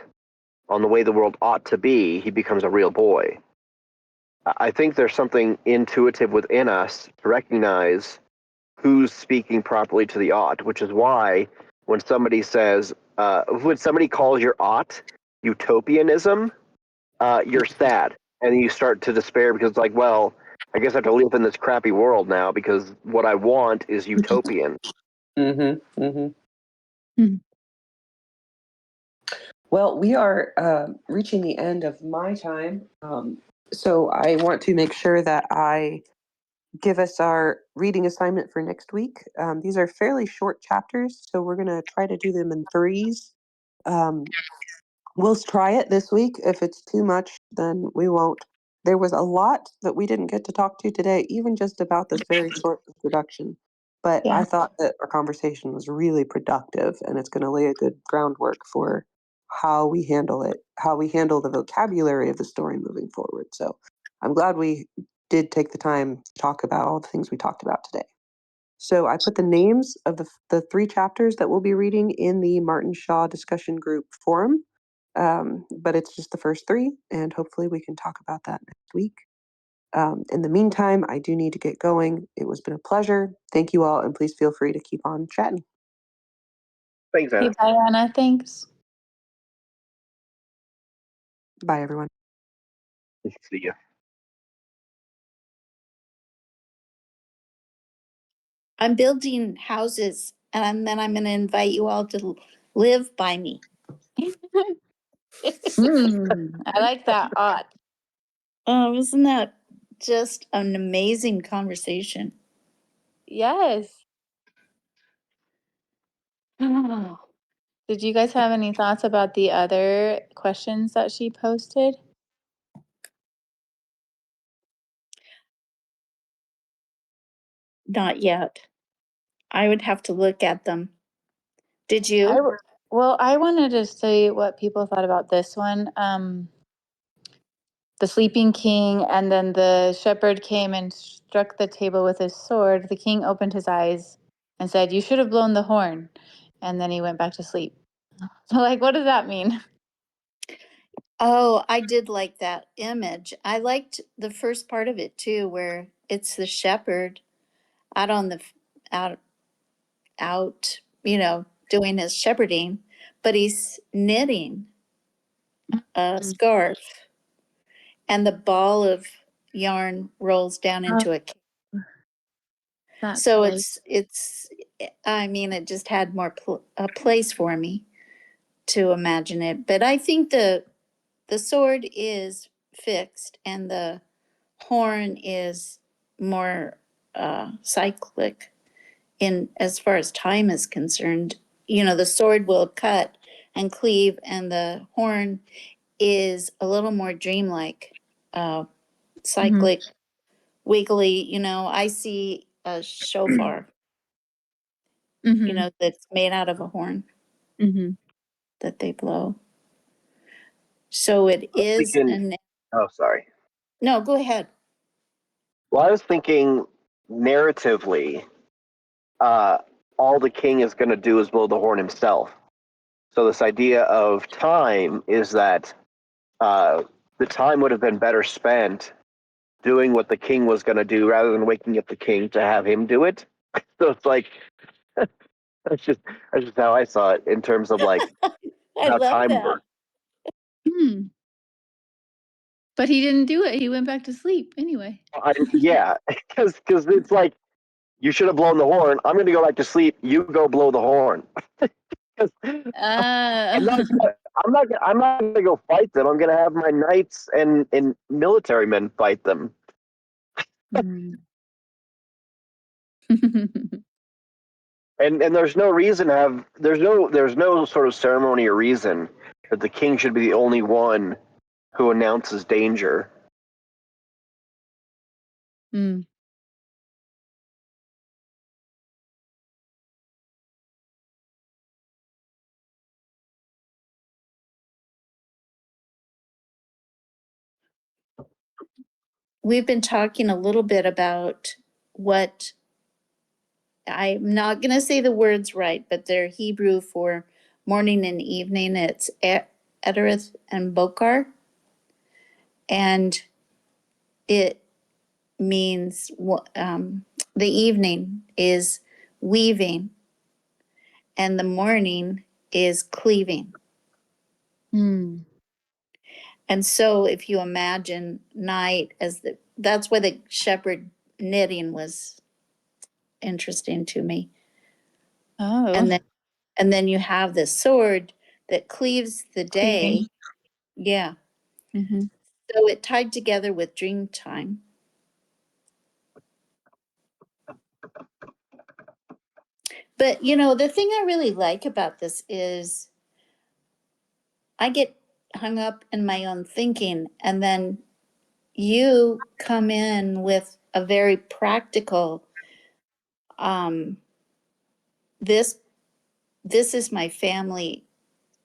on the way the world ought to be, he becomes a real boy. I think there's something intuitive within us to recognize who's speaking properly to the ought, which is why when somebody says, when somebody calls your ought utopianism, you're sad and you start to despair because it's like, well, I guess I have to live in this crappy world now because what I want is utopian. Mm-hmm. Mm-hmm. Mhm. Well, we are reaching the end of my time. So I want to make sure that I give us our reading assignment for next week. These are fairly short chapters, so we're going to try to do them in threes. Um, we'll try it this week. If it's too much, then we won't. There was a lot that we didn't get to talk to today, even just about this very short introduction. But I Yeah. thought that our conversation was really productive, and it's going to lay a good groundwork for how we handle it, how we handle the vocabulary of the story moving forward. So I'm glad we did take the time to talk about all the things we talked about today. So I put the names of the three chapters that we'll be reading in the Martin Shaw discussion group forum. But it's just the first three, and hopefully we can talk about that next week. In the meantime, I do need to get going. It was been a pleasure. Thank you all, and please feel free to keep on chatting. Thanks, Hey, Anna. bye, Anna. Thanks. Bye, everyone. See you. I'm building houses, and then I'm going to invite you all to live by me. I like that. Aught. Oh, isn't that just an amazing conversation? Yes. Did you guys have any thoughts about the other questions that she posted? Not yet. I would have to look at them. Did you? Well, I wanted to say what people thought about this one. The sleeping king, and then the shepherd came and struck the table with his sword. The king opened his eyes and said, "You should have blown the horn." And then he went back to sleep. So, like, what does that mean? Oh, I did like that image. I liked the first part of it too, where it's the shepherd out on the out out, doing his shepherding, but he's knitting a scarf, and the ball of yarn rolls down into a cake. That's So right. I mean, it just had more a place for me to imagine it. But I think the sword is fixed, and the horn is more cyclic in as far as time is concerned. The sword will cut and cleave, and the horn is a little more dreamlike, cyclic, wiggly. I see a shofar, that's made out of a horn that they blow. So it is Oh, sorry. no, go ahead. Well, I was thinking narratively, all the king is going to do is blow the horn himself. So this idea of time is that the time would have been better spent doing what the king was going to do rather than waking up the king to have him do it. So it's like that's just how I saw it in terms of I how love time that. works. But he didn't do it. He went back to sleep anyway. Yeah, because it's like you should have blown the horn. I'm going to go back to sleep. You go blow the horn. 'Cause I'm not. I'm not going to go fight them. I'm going to have my knights and military men fight them. And there's no reason to have. There's no sort of ceremony or reason that the king should be the only one who announces danger. Mm. We've been talking a little bit about what, I'm not going to say the words right, but they're Hebrew for morning and evening. It's Ederith and Bokar. And it means the evening is weaving and the morning is cleaving. Mm. And so if you imagine night as that's why the shepherd knitting was interesting to me. Oh. And then you have the sword that cleaves the day. Cleaving. Yeah. Mm-hmm. So it tied together with dream time. But the thing I really like about this is I get hung up in my own thinking, and then you come in with a very practical, this is my family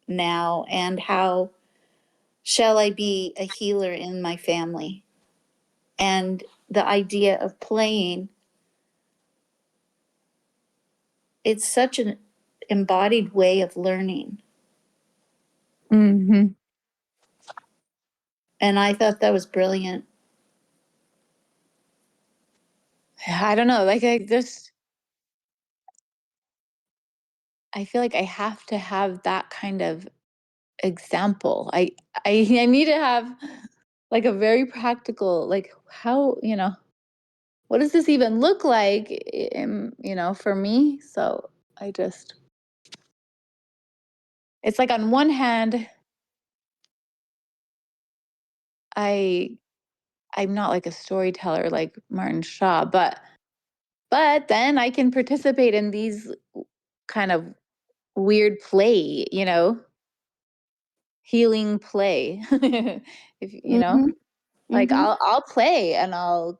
now, and how shall I be a healer in my family? And the idea of playing, it's such an embodied way of learning. Mm-hmm. And I thought that was brilliant. I don't know. Like I feel like I have to have that kind of example. I need to have like a very practical, like how, what does this even look like, for me? So it's like on one hand, I'm not like a storyteller like Martin Shaw, but then I can participate in these kind of weird play, healing play. If like Mhm. I'll play and I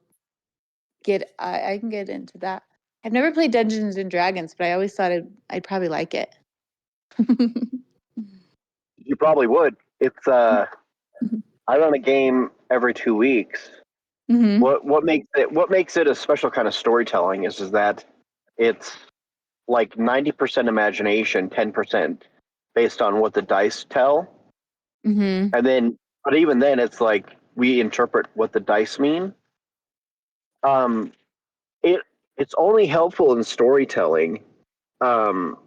can get into that. I've never played Dungeons and Dragons, but I always thought I'd probably like it. You probably would. It's I run a game every 2 weeks. Mm-hmm. What makes it a special kind of storytelling is that it's like 90% imagination, 10% based on what the dice tell. Mm-hmm. And then, but even then, it's like we interpret what the dice mean. Um, it it's only helpful in storytelling. Um,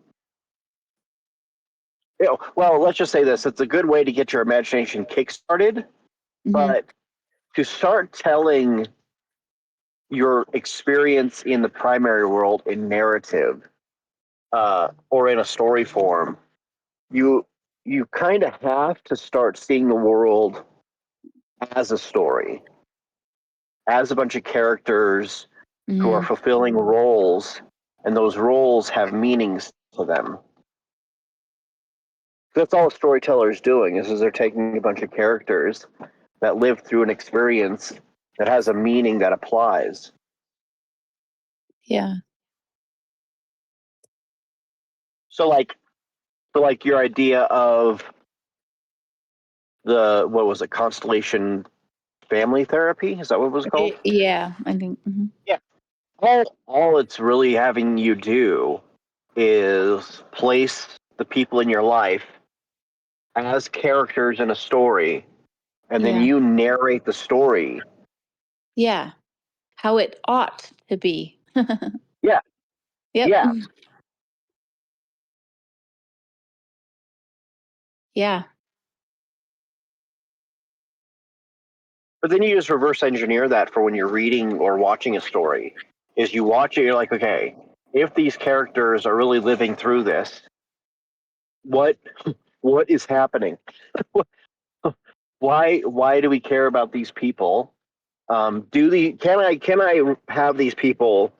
well, let's just say this: it's a good way to get your imagination kickstarted. Mm-hmm. But to start telling your experience in the primary world in narrative, or in a story form, you kind of have to start seeing the world as a story, as a bunch of characters who are Mm-hmm. fulfilling roles, and those roles have meanings to them. That's all a storyteller is doing is they're taking a bunch of characters that live through an experience that has a meaning that applies. Yeah. So like your idea of the, what was it, Constellation Family Therapy? Is that what it was called? Yeah, I think. Mm-hmm. Yeah. All it's really having you do is place the people in your life as characters in a story, and then Yeah. you narrate the story. Yeah. How it ought to be. Yeah. Yep. Yeah. Yeah. But then you just reverse engineer that for when you're reading or watching a story. Is you watch it, you're like, okay, if these characters are really living through this, what is happening? Why do we care about these people? Can I have these people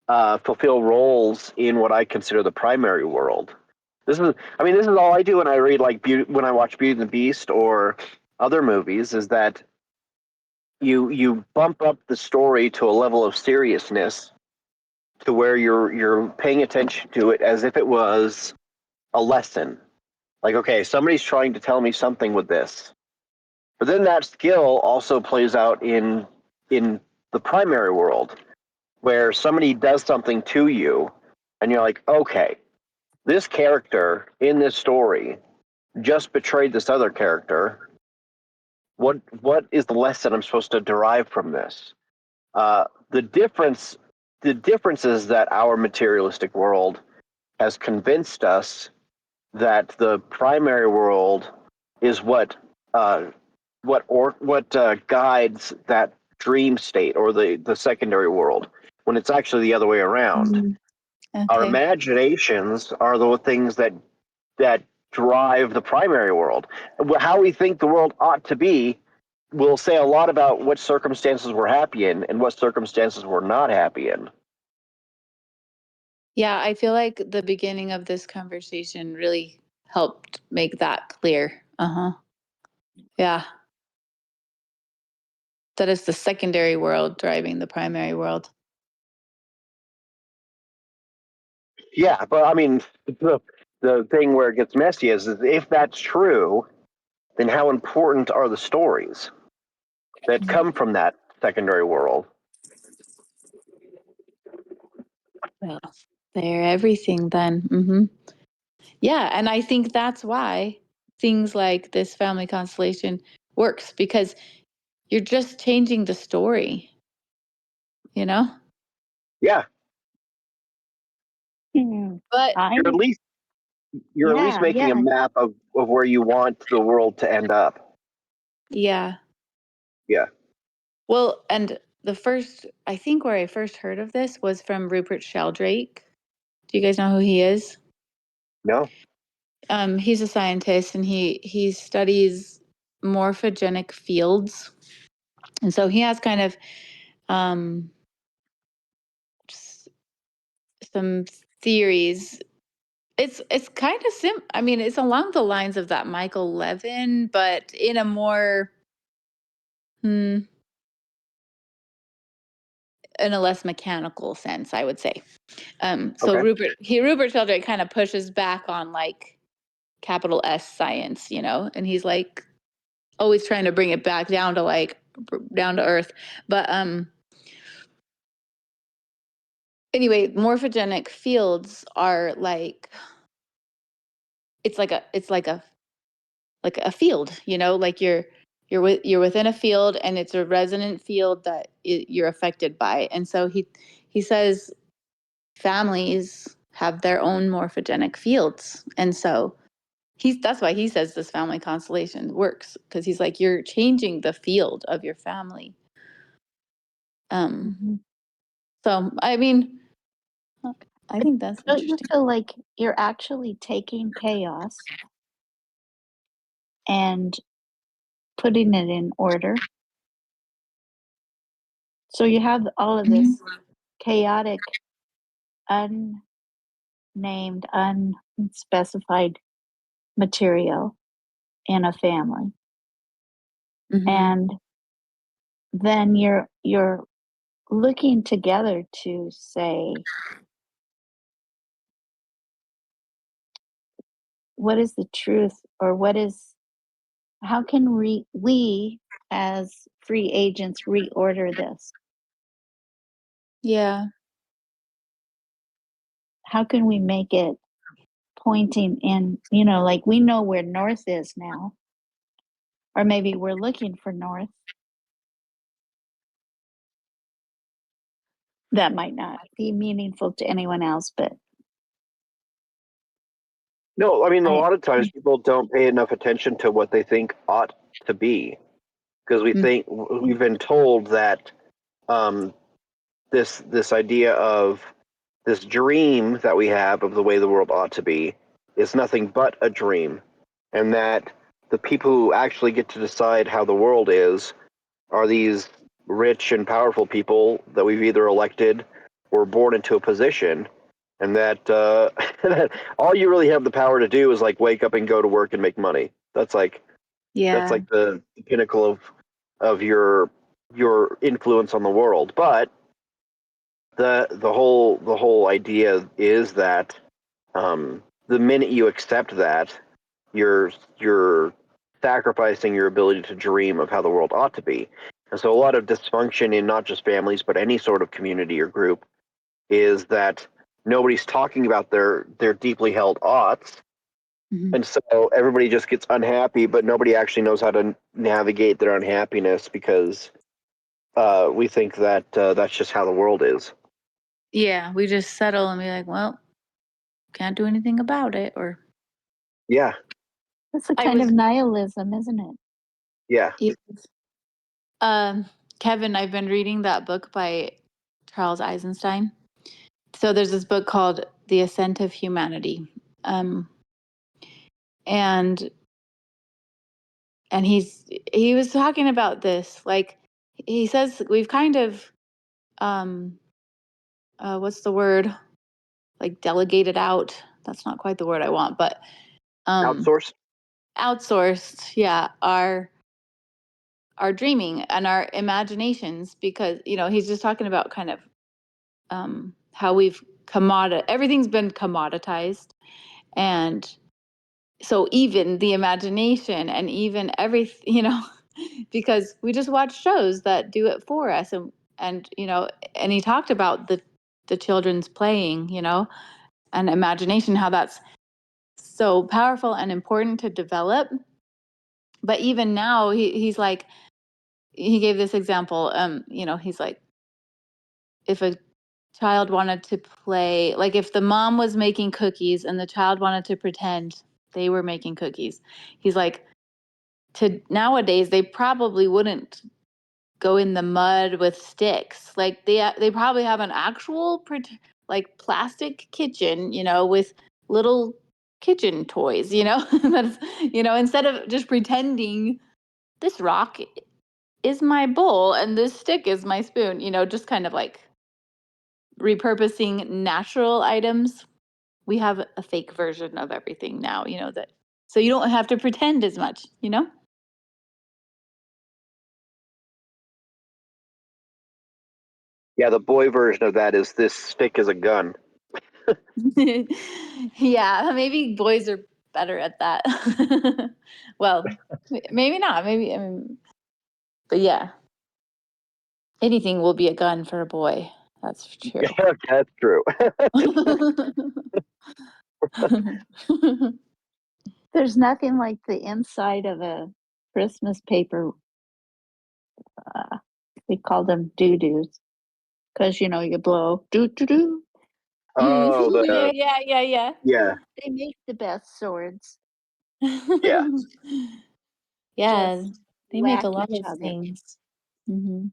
fulfill roles in what I consider the primary world? This is all I do when I read when I watch Beauty and the Beast or other movies, is that you bump up the story to a level of seriousness to where you're paying attention to it as if it was a lesson. Like, okay, somebody's trying to tell me something with this. But then that skill also plays out in the primary world, where somebody does something to you and you're like, okay, this character in this story just betrayed this other character. What is the lesson I'm supposed to derive from this? The difference is that our materialistic world has convinced us that the primary world is what guides that dream state, or the secondary world, when it's actually the other way around. Our Okay. imaginations are the things that drive the primary world. How we think the world ought to be will say a lot about what circumstances we're happy in and what circumstances we're not happy in. Yeah, I feel like the beginning of this conversation really helped make that clear. Uh-huh. Yeah. That is the secondary world driving the primary world. Yeah, but I mean, the thing where it gets messy is if that's true, then how important are the stories that come from that secondary world? Well, they're everything then. Yeah, and I think that's why things like this family constellation works, because you're just changing the story, you know? Yeah, But you're at least making a map of where you want the world to end up. yeah. Yeah. Well, and I think where I first heard of this was from Rupert Sheldrake. Do you guys know who he is? No. He's a scientist, and he studies morphogenic fields, and so he has kind of um, some theories. It's kind of I mean, it's along the lines of that Michael Levin, but in a more in a less mechanical sense, I would say. So Okay. Rupert Sheldrake kind of pushes back on like capital S science, and he's like always trying to bring it back down to down to earth. But anyway, morphogenic fields are like it's like a field, like you're within a field, and it's a resonant field that you're affected by. And so he says families have their own morphogenic fields, and so that's why he says this family constellation works, because he's like, you're changing the field of your family. So I mean, I think that's Don't you interesting. feel like you're actually taking chaos and putting it in order? So you have all of this chaotic, unnamed, unspecified material in a family. And then you're looking together to say, what is the truth, or how can we as free agents reorder this? Yeah. How can we make it pointing in, like we know where north is now, or maybe we're looking for north. That might not be meaningful to anyone else, but No, I mean, a lot of times people don't pay enough attention to what they think ought to be. because we've been told that this idea of this dream that we have of the way the world ought to be is nothing but a dream, and that the people who actually get to decide how the world is are these rich and powerful people that we've either elected or born into a position, and that, that all you really have the power to do is like wake up and go to work and make money. That's like Yeah. the pinnacle of your influence on the world. But the whole idea is that the minute you accept that, you're sacrificing your ability to dream of how the world ought to be. And so a lot of dysfunction in not just families but any sort of community or group is that nobody's talking about their deeply held oughts. Mhm. And so everybody just gets unhappy, but nobody actually knows how to navigate their unhappiness because we think that that's just how the world is. Yeah, we just settle and be like, well, can't do anything about it. Or Yeah, That's a I kind was, of nihilism, isn't it? yeah. um, Kevin, I've been reading that book by Charles Eisenstein. So there's this book called The Ascent of Humanity. Um, and he was talking about this, like he says we've kind of what's the word, like delegated out, that's not quite the word I want, but Outsource. outsourced, yeah, our dreaming and our imaginations, because he's just talking about kind of how we've everything's been commoditized, and so even the imagination and even everything, because we just watch shows that do it for us, and he talked about the children's playing, and imagination, how that's so powerful and important to develop. But even now, he's like, he gave this example, he's like, if a child wanted to play, like if the mom was making cookies and the child wanted to pretend they were making cookies, he's like, to nowadays they probably wouldn't go in the mud with sticks. Like they probably have an actual like plastic kitchen, with little kitchen toys, that's, instead of just pretending this rock is my bowl and this stick is my spoon, just kind of like repurposing natural items. We have a fake version of everything now, that, so you don't have to pretend as much, Yeah, the boy version of that is this stick is a gun. Yeah, maybe boys are better at that. Well, maybe not. Maybe, I mean, but yeah, anything will be a gun for a boy. That's true. Yeah, that's true. There's nothing like the inside of a Christmas paper. We call them doo-doos because you blow doo-doo-doo. Oh, Yeah, yeah, yeah, yeah, They make the best swords. yeah. yeah. Yeah, Just they make a whack lot each of other, things. Mhm.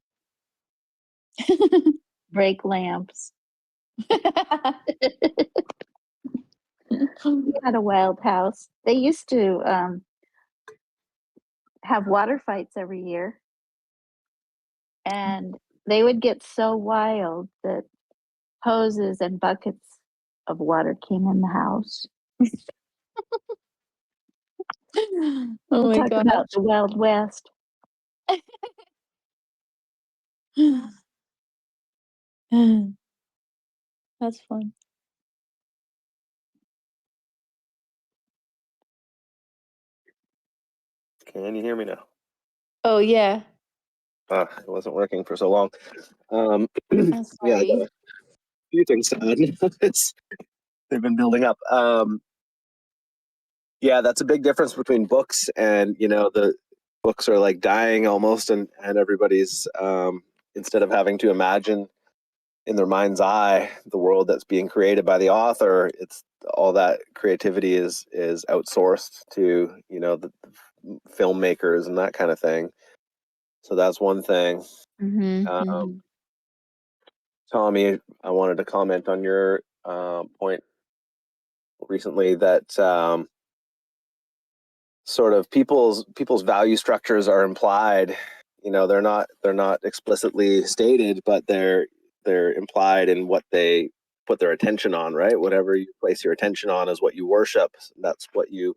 break lamps. We had a wild house. They used to have water fights every year, and they would get so wild that hoses and buckets of water came in the house. Oh We'll my talk gosh. about the Wild West. That's fun. Can you hear me now? Oh yeah. It wasn't working for so long. I'm Yeah, I got sorry. a few things to add. They've been building up. Yeah, that's a big difference between books and the books are like dying almost, and everybody's instead of having to imagine in their mind's eye the world that's being created by the author, it's all that creativity is outsourced to the filmmakers and that kind of thing. So that's one thing. Mm-hmm. Tommy, I wanted to comment on your point recently that sort of people's value structures are implied. You know, they're not explicitly stated, but they're implied in what they put their attention on, right? Whatever you place your attention on is what you worship. That's what you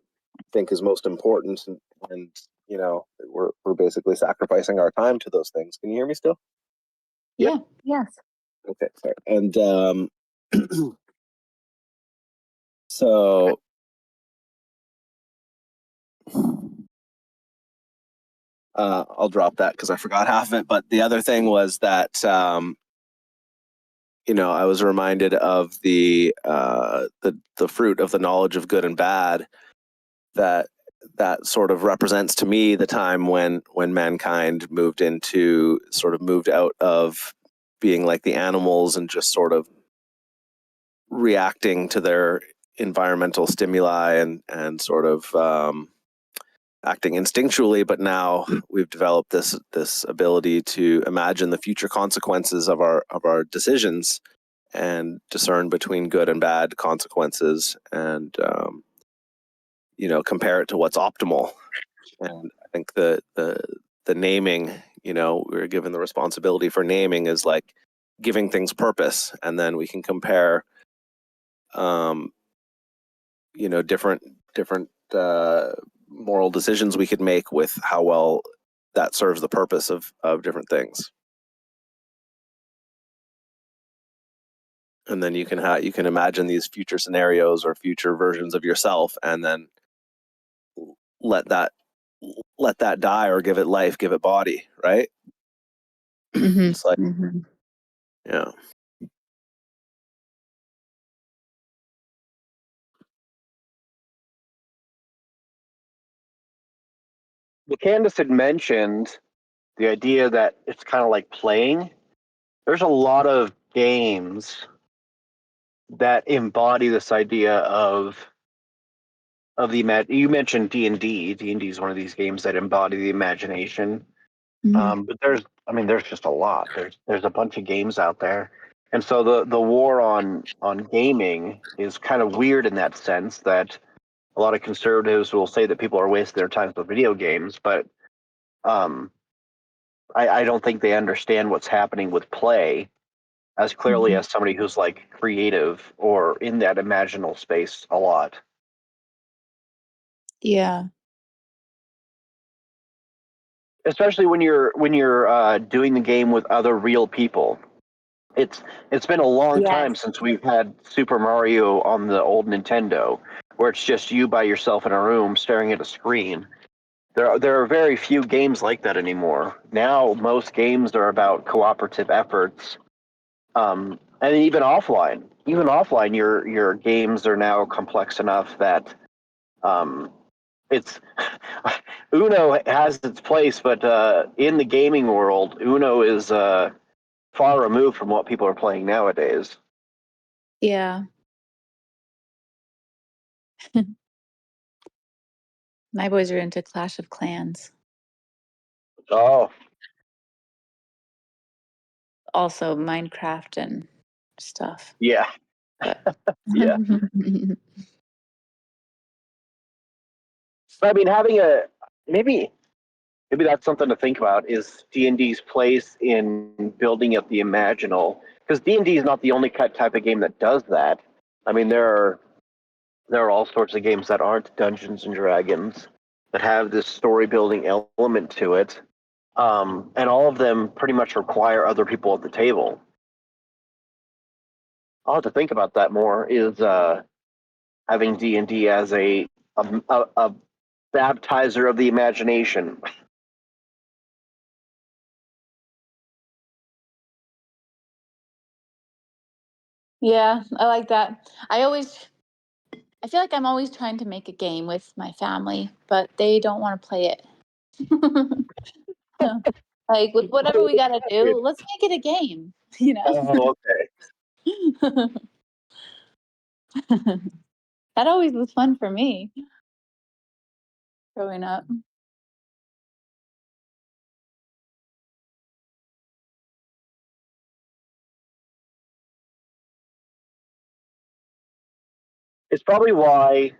think is most important, and you know, we're basically sacrificing our time to those things. Can you hear me still? Yeah. Yes. Okay, sorry. And so I'll drop that because I forgot half of it. But the other thing was that you know, I was reminded of the fruit of the knowledge of good and bad, that sort of represents to me the time when mankind moved out of being like the animals and just sort of reacting to their environmental stimuli and sort of acting instinctually. But now we've developed this ability to imagine the future consequences of our decisions and discern between good and bad consequences, and you know, compare it to what's optimal. And I think the naming, you know, we're given the responsibility for naming is like giving things purpose, and then we can compare you know, different moral decisions we could make with how well that serves the purpose of different things. And then you can imagine these future scenarios or future versions of yourself, and then let that die, or give it life, give it body, right? Mm-hmm. It's like, Mm-hmm. yeah. Well, Candace had mentioned the idea that it's kind of like playing. There's a lot of games that embody this idea of the you mentioned D&D. D&D is one of these games that embody the imagination. Mm-hmm. But there's just a lot. There's a bunch of games out there, and so the war on gaming is kind of weird in that sense that a lot of conservatives will say that people are wasting their time with video games, but um, I don't think they understand what's happening with play as clearly Mm-hmm. as somebody who's like creative or in that imaginal space a lot. Yeah. Especially when you're doing the game with other real people. It's been a long Yes. time since we've had Super Mario on the old Nintendo, where it's just you by yourself in a room staring at a screen. There are very few games like that anymore. Now most games are about cooperative efforts, and even offline, your games are now complex enough that it's Uno has its place, but in the gaming world, Uno is far removed from what people are playing nowadays. Yeah. My boys are into Clash of Clans. Oh, Also Minecraft and stuff. yeah, But yeah. But I mean, having a maybe that's something to think about, is D&D's place in building up the imaginal, because D&D is not the only type of game that does that. I mean, there are all sorts of games that aren't Dungeons and Dragons that have this story building element to it, and all of them pretty much require other people at the table. I'll have to think about that more. Is having D&D as a baptizer of the imagination. yeah, I like that. I feel like I'm always trying to make a game with my family, but they don't want to play it. Like with whatever we gotta do, let's make it a game, you know? Oh, okay. That always was fun for me growing up. it's probably why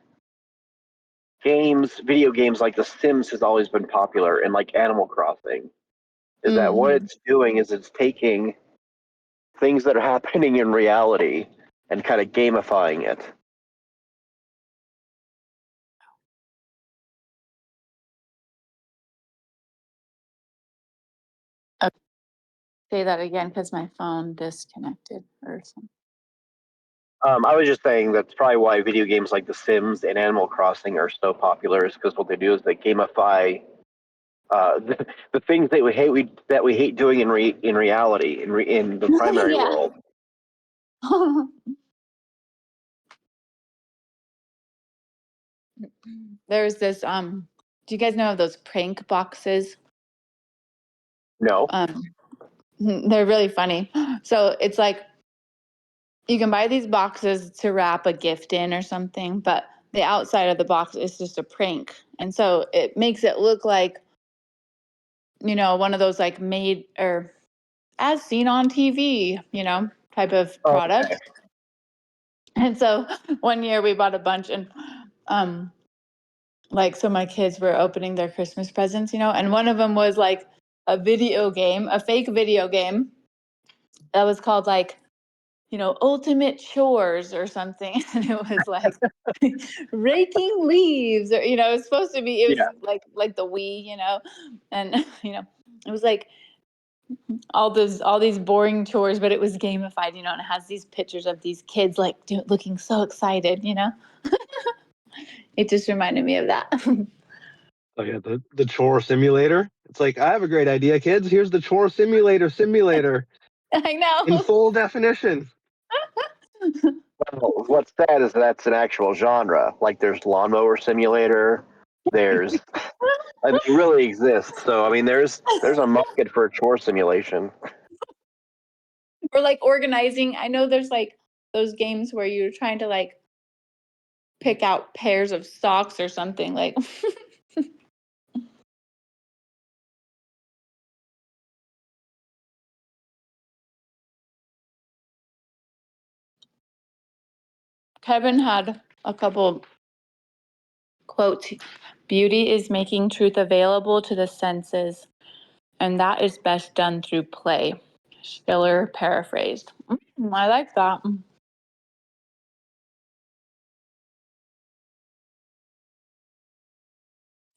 video games like The Sims has always been popular, and like Animal Crossing, is that what it's doing is it's taking things that are happening in reality and kind of gamifying it. Say that again because my phone disconnected or something. I was just saying that's probably why video games like The Sims and Animal Crossing are so popular, is because what they do is they gamify the things that we hate doing in reality in the primary world. There's this do you guys know of those prank boxes? No. They're really funny. So it's like you can buy these boxes to wrap a gift in or something, but the outside of the box is just a prank. And so it makes it look like, one of those like made or as seen on TV, type of product. Okay. And so one year we bought a bunch and so my kids were opening their Christmas presents, and one of them was like a fake video game that was called like, ultimate chores or something. And it was like raking leaves or, it was supposed to be, it was like the Wii, and, it was like all these boring chores, but it was gamified, and it has these pictures of these kids like looking so excited, It just reminded me of that. Oh yeah, the chore simulator. It's like, I have a great idea, kids. Here's the chore simulator I know. in full definition. Well, what's sad is that's an actual genre. Like there's Lawnmower Simulator. There's, they really exist. So I mean, there's a market for a chore simulation. Or like organizing. I know there's like those games where you're trying to like pick out pairs of socks or something like. Kevin had a couple quotes. Beauty is making truth available to the senses, and that is best done through play. Schiller paraphrased. I like that.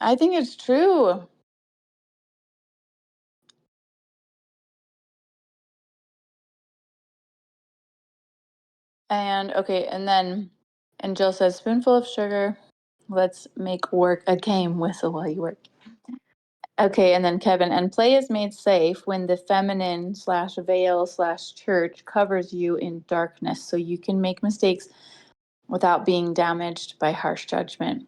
I think it's true. And okay, and Jill says, spoonful of sugar. Let's make work a game. Whistle while you work. Okay, and then Kevin, and play is made safe when the feminine / veil / church covers you in darkness, so you can make mistakes without being damaged by harsh judgment.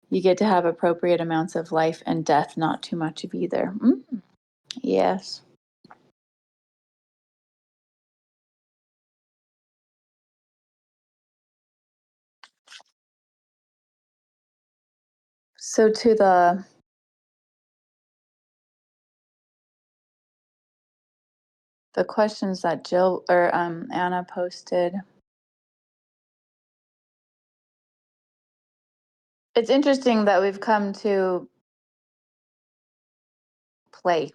You get to have appropriate amounts of life and death, not too much of either. Yes. So to the questions that Jill or Anna posted. It's interesting that we've come to play,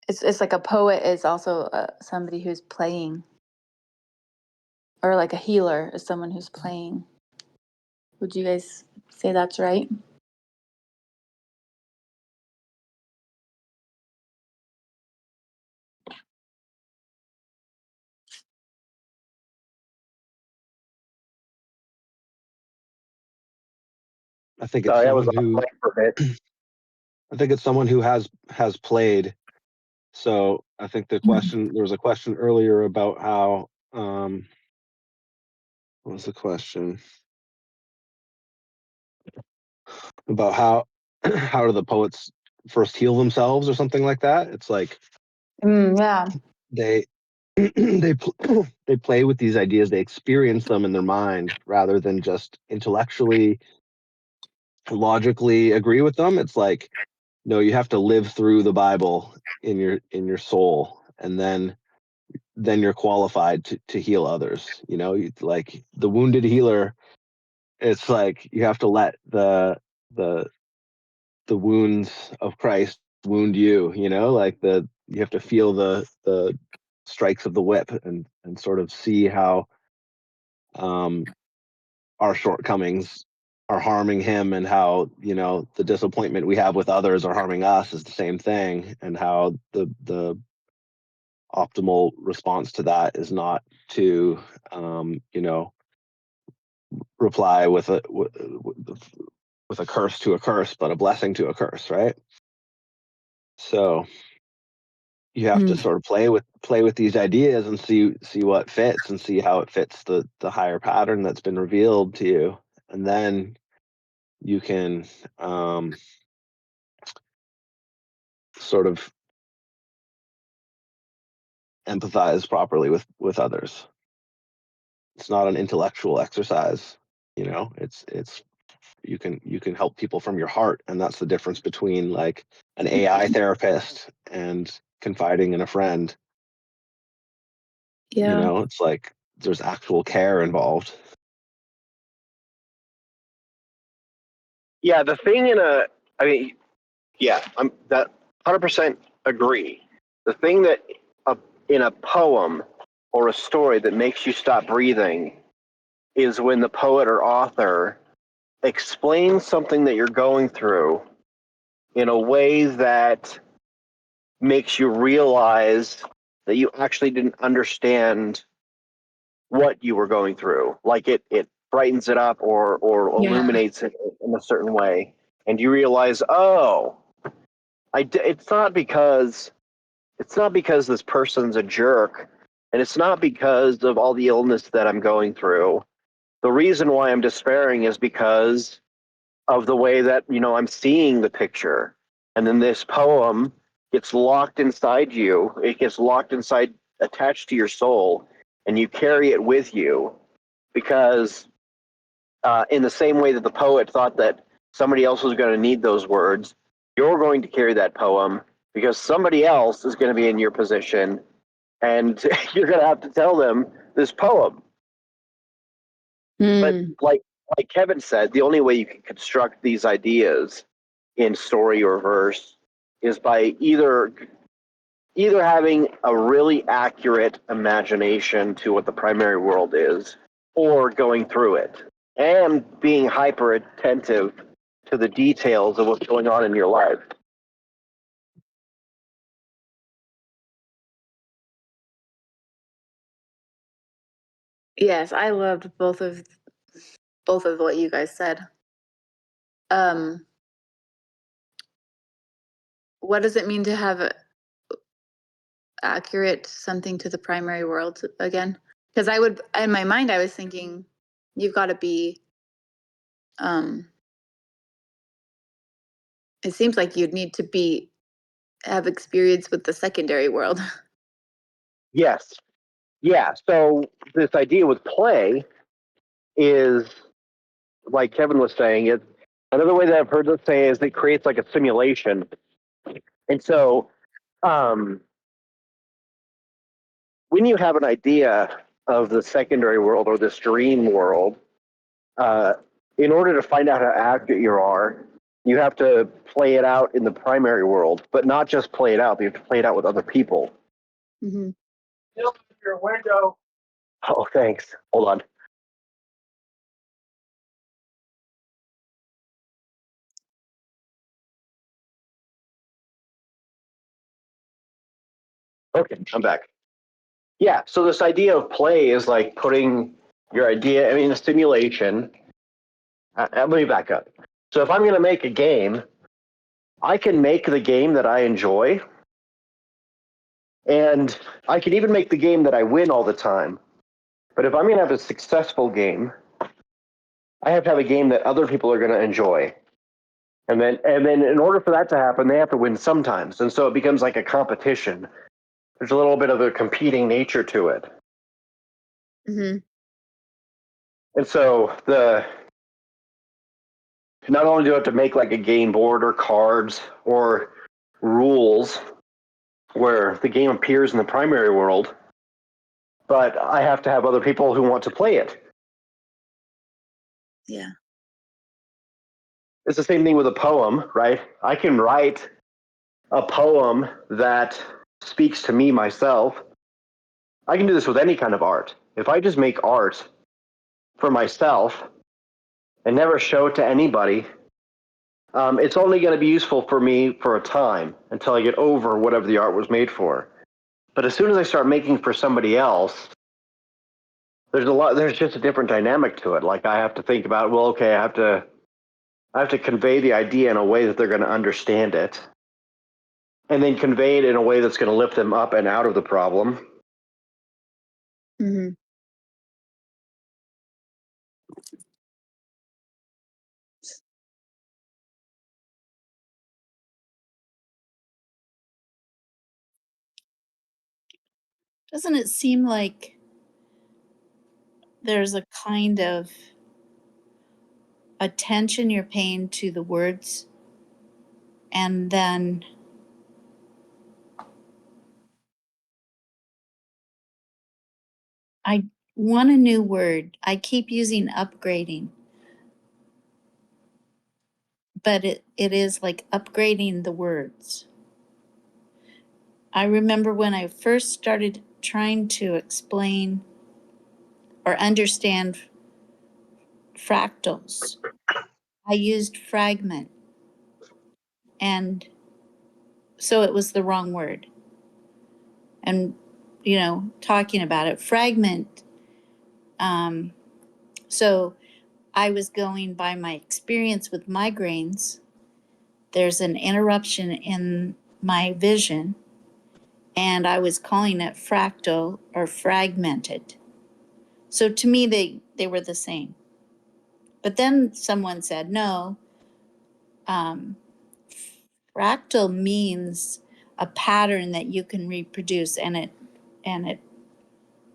It's like a poet is also somebody who's playing, or like a healer is someone who's playing. Would you guys say that's right? I think it's Sorry, I was someone who. for a bit. I think it's someone who has played. So I think there was a question earlier about how. What was the question? About how do the poets first heal themselves or something like that? It's like Yeah. they they play with these ideas, they experience them in their mind rather than just intellectually logically agree with them. It's like no, you have to live through the Bible in your soul, and then you're qualified to heal others. Like the wounded healer, it's like you have to let the wounds of Christ wound you. Like you have to feel the strikes of the whip, and sort of see how our shortcomings are harming him, and how the disappointment we have with others are harming us is the same thing, and how the optimal response to that is not to reply with a curse to a curse, but a blessing to a curse, right? So you have to sort of play with these ideas and see what fits, and see how it fits the higher pattern that's been revealed to you, and then you can sort of empathize properly with others. It's not an intellectual exercise. It's you can help people from your heart, and that's the difference between like an AI therapist and confiding in a friend. Yeah. It's like there's actual care involved. Yeah, the thing I mean, yeah, I'm that 100% agree. The thing that in a poem or a story that makes you stop breathing is when the poet or author explains something that you're going through in a way that makes you realize that you actually didn't understand what you were going through. Like it brightens it up or Yeah. illuminates it in a certain way, and you realize, oh, it's not because this person's a jerk, and it's not because of all the illness that I'm going through. The reason why I'm despairing is because of the way that I'm seeing the picture, and then this poem gets locked inside you. It gets locked inside, attached to your soul, and you carry it with you because in the same way that the poet thought that somebody else was going to need those words, you're going to carry that poem because somebody else is going to be in your position, and you're going to have to tell them this poem. But like Kevin said, the only way you can construct these ideas in story or verse is by either having a really accurate imagination to what the primary world is, or going through it and being hyper attentive to the details of what's going on in your life. Yes, I loved both of what you guys said. What does it mean to have accurate something to the primary world again? Because in my mind, I was thinking you've got to be, it seems like you'd need to have experience with the secondary world. Yes. Yeah. So this idea with play is, like Kevin was saying, another way that I've heard this say is it creates like a simulation. And so when you have an idea of the secondary world or this dream world, in order to find out how accurate you are, you have to play it out in the primary world, but not just play it out, but you have to play it out with other people. Mm-hmm. Your window. Oh, thanks. Hold on. Okay, I'm back. Yeah, so this idea of play is like putting your idea, a simulation. Let me back up. So if I'm going to make a game, I can make the game that I enjoy, and I can even make the game that I win all the time. But if I'm going to have a successful game, I have to have a game that other people are going to enjoy. And then in order for that to happen, they have to win sometimes. And so it becomes like a competition. There's a little bit of a competing nature to it. Mm-hmm. And so not only do I have to make like a game board or cards or rules where the game appears in the primary world, but I have to have other people who want to play it. Yeah. It's the same thing with a poem, right? I can write a poem that speaks to me myself. I can do this with any kind of art. If I just make art for myself and never show it to anybody, it's only going to be useful for me for a time until I get over whatever the art was made for. But as soon as I start making for somebody else, there's just a different dynamic to it. Like I have to think about, well, okay, I have to convey the idea in a way that they're going to understand it, and then convey it in a way that's going to lift them up and out of the problem. Mm-hmm. Doesn't it seem like there's a kind of attention you're paying to the words, and then I want a new word. I keep using upgrading, but it is like upgrading the words. I remember when I first started trying to explain or understand fractals, I used fragment, and so it was the wrong word. And, talking about it, fragment, so I was going by my experience with migraines. There's an interruption in my vision, and I was calling it fractal or fragmented. So to me, they were the same. But then someone said, no, fractal means a pattern that you can reproduce, and it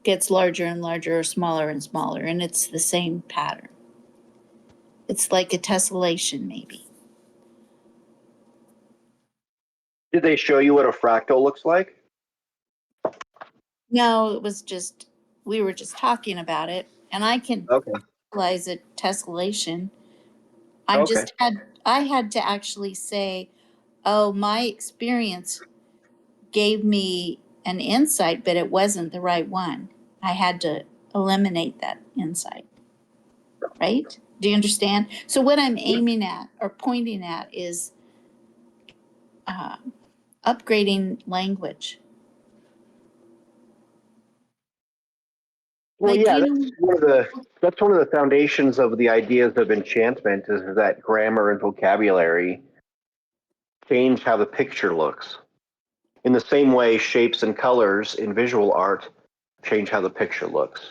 gets larger and larger or smaller and smaller, and it's the same pattern. It's like a tessellation, maybe. Did they show you what a fractal looks like? No, it was just, we were just talking about it, and I can realize it tessellation. I had to actually say, oh, my experience gave me an insight, but it wasn't the right one. I had to eliminate that insight. Right? Do you understand? So what I'm aiming at or pointing at is upgrading language. Well, Like, yeah, that's one of the foundations of the ideas of enchantment is that grammar and vocabulary change how the picture looks. In the same way, shapes and colors in visual art change how the picture looks.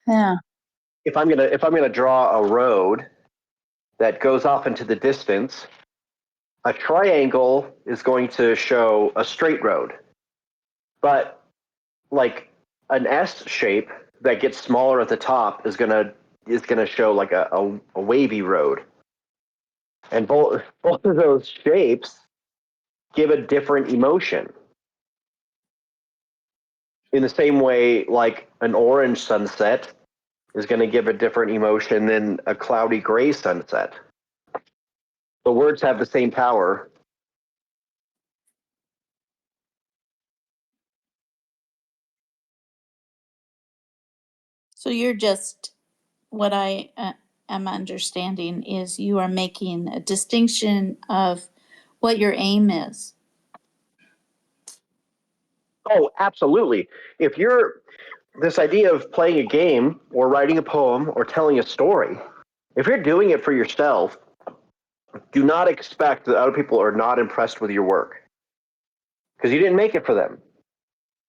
Yeah. If I'm gonna draw a road that goes off into the distance, a triangle is going to show a straight road, but like an S shape that gets smaller at the top is gonna show like a wavy road, and both of those shapes give a different emotion. In the same way, like an orange sunset is going to give a different emotion than a cloudy gray sunset. The words have the same power. So you're just, what I am understanding is you are making a distinction of what your aim is. Oh, absolutely. If you're this idea of playing a game or writing a poem or telling a story, if you're doing it for yourself, do not expect that other people are not impressed with your work, because you didn't make it for them.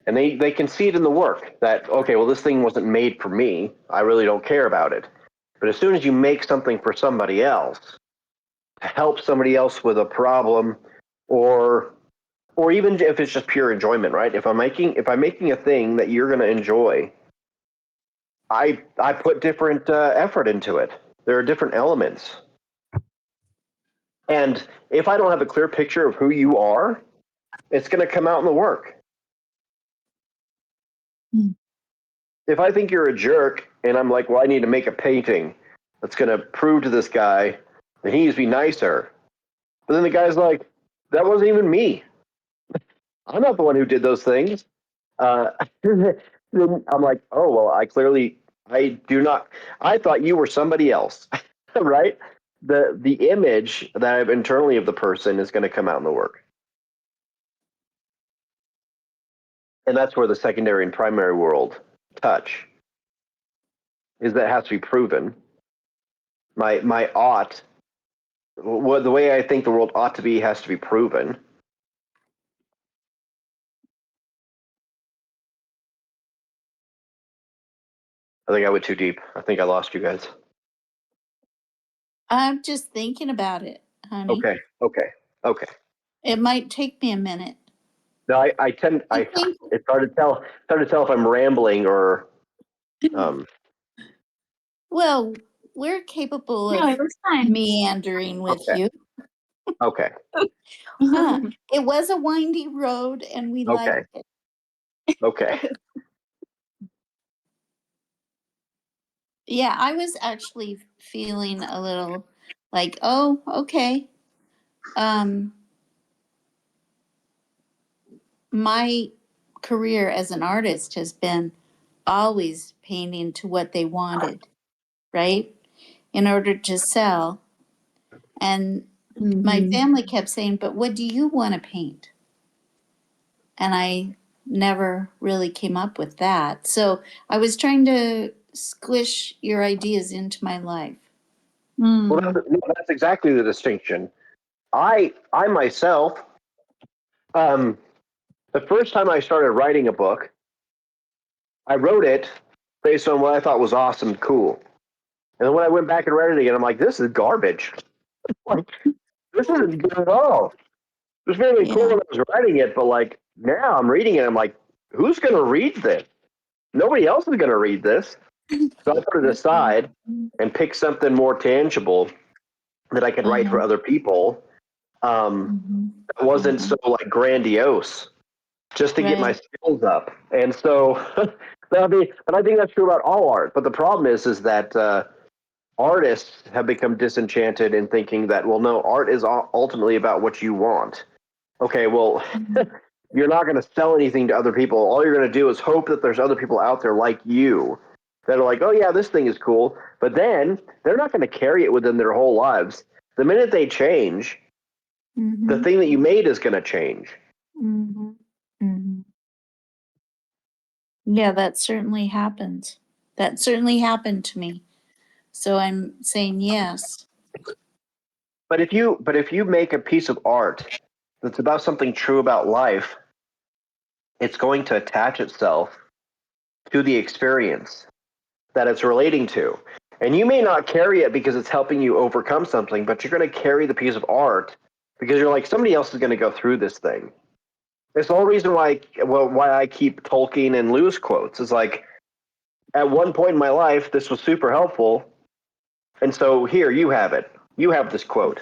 And they can see it in the work that, okay, well, this thing wasn't made for me. I really don't care about it. But as soon as you make something for somebody else, to help somebody else with a problem, or even if it's just pure enjoyment, right? If I'm making a thing that you're going to enjoy, I put different effort into it. There are different elements. And if I don't have a clear picture of who you are, it's going to come out in the work. If I think you're a jerk and I'm like, well, I need to make a painting that's going to prove to this guy that he needs to be nicer. But then the guy's like, that wasn't even me. I'm not the one who did those things. Then I'm like, oh, well, I thought you were somebody else, right? The image that I have internally of the person is going to come out in the work. And that's where the secondary and primary world touch, is that it has to be proven. My ought, the way I think the world ought to be, has to be proven. I think I went too deep. I think I lost you guys. I'm just thinking about it, honey. Okay. It might take me a minute. No, I think, it's hard to tell if I'm rambling or, well, we're capable No, of it was fine. meandering with Okay. you. Okay. It was a windy road and we Okay. liked it. Okay. Yeah, I was actually feeling a little like, oh, okay. My career as an artist has been always painting to what they wanted, right? In order to sell. And my family kept saying, but what do you want to paint? And I never really came up with that. So I was trying to squish your ideas into my life. Well, that's exactly the distinction. I myself, the first time I started writing a book, I wrote it based on what I thought was awesome, cool. And then when I went back and read it again, I'm like, this is garbage. Like, this isn't good at all. It was very cool when I was writing it, but like now I'm reading it, I'm like, who's going to read this? Nobody else is going to read this. So I put it aside and picked something more tangible that I could write for other people. That wasn't so like grandiose, just to get my skills up. And so, but I think that's true about all art. But the problem is that artists have become disenchanted in thinking that, well, no, art is ultimately about what you want. Okay, well, you're not going to sell anything to other people. All you're going to do is hope that there's other people out there like you that are like, oh yeah, this thing is cool. But then they're not going to carry it within their whole lives. The minute they change, the thing that you made is going to change. Yeah, that certainly happens. That certainly happened to me. So I'm saying yes. But if you make a piece of art that's about something true about life, it's going to attach itself to the experience that it's relating to. And you may not carry it because it's helping you overcome something, but you're going to carry the piece of art because you're like, somebody else is going to go through this thing. It's the whole reason why I keep Tolkien and Lewis quotes. Is like, at one point in my life, this was super helpful, and so here, you have it. You have this quote.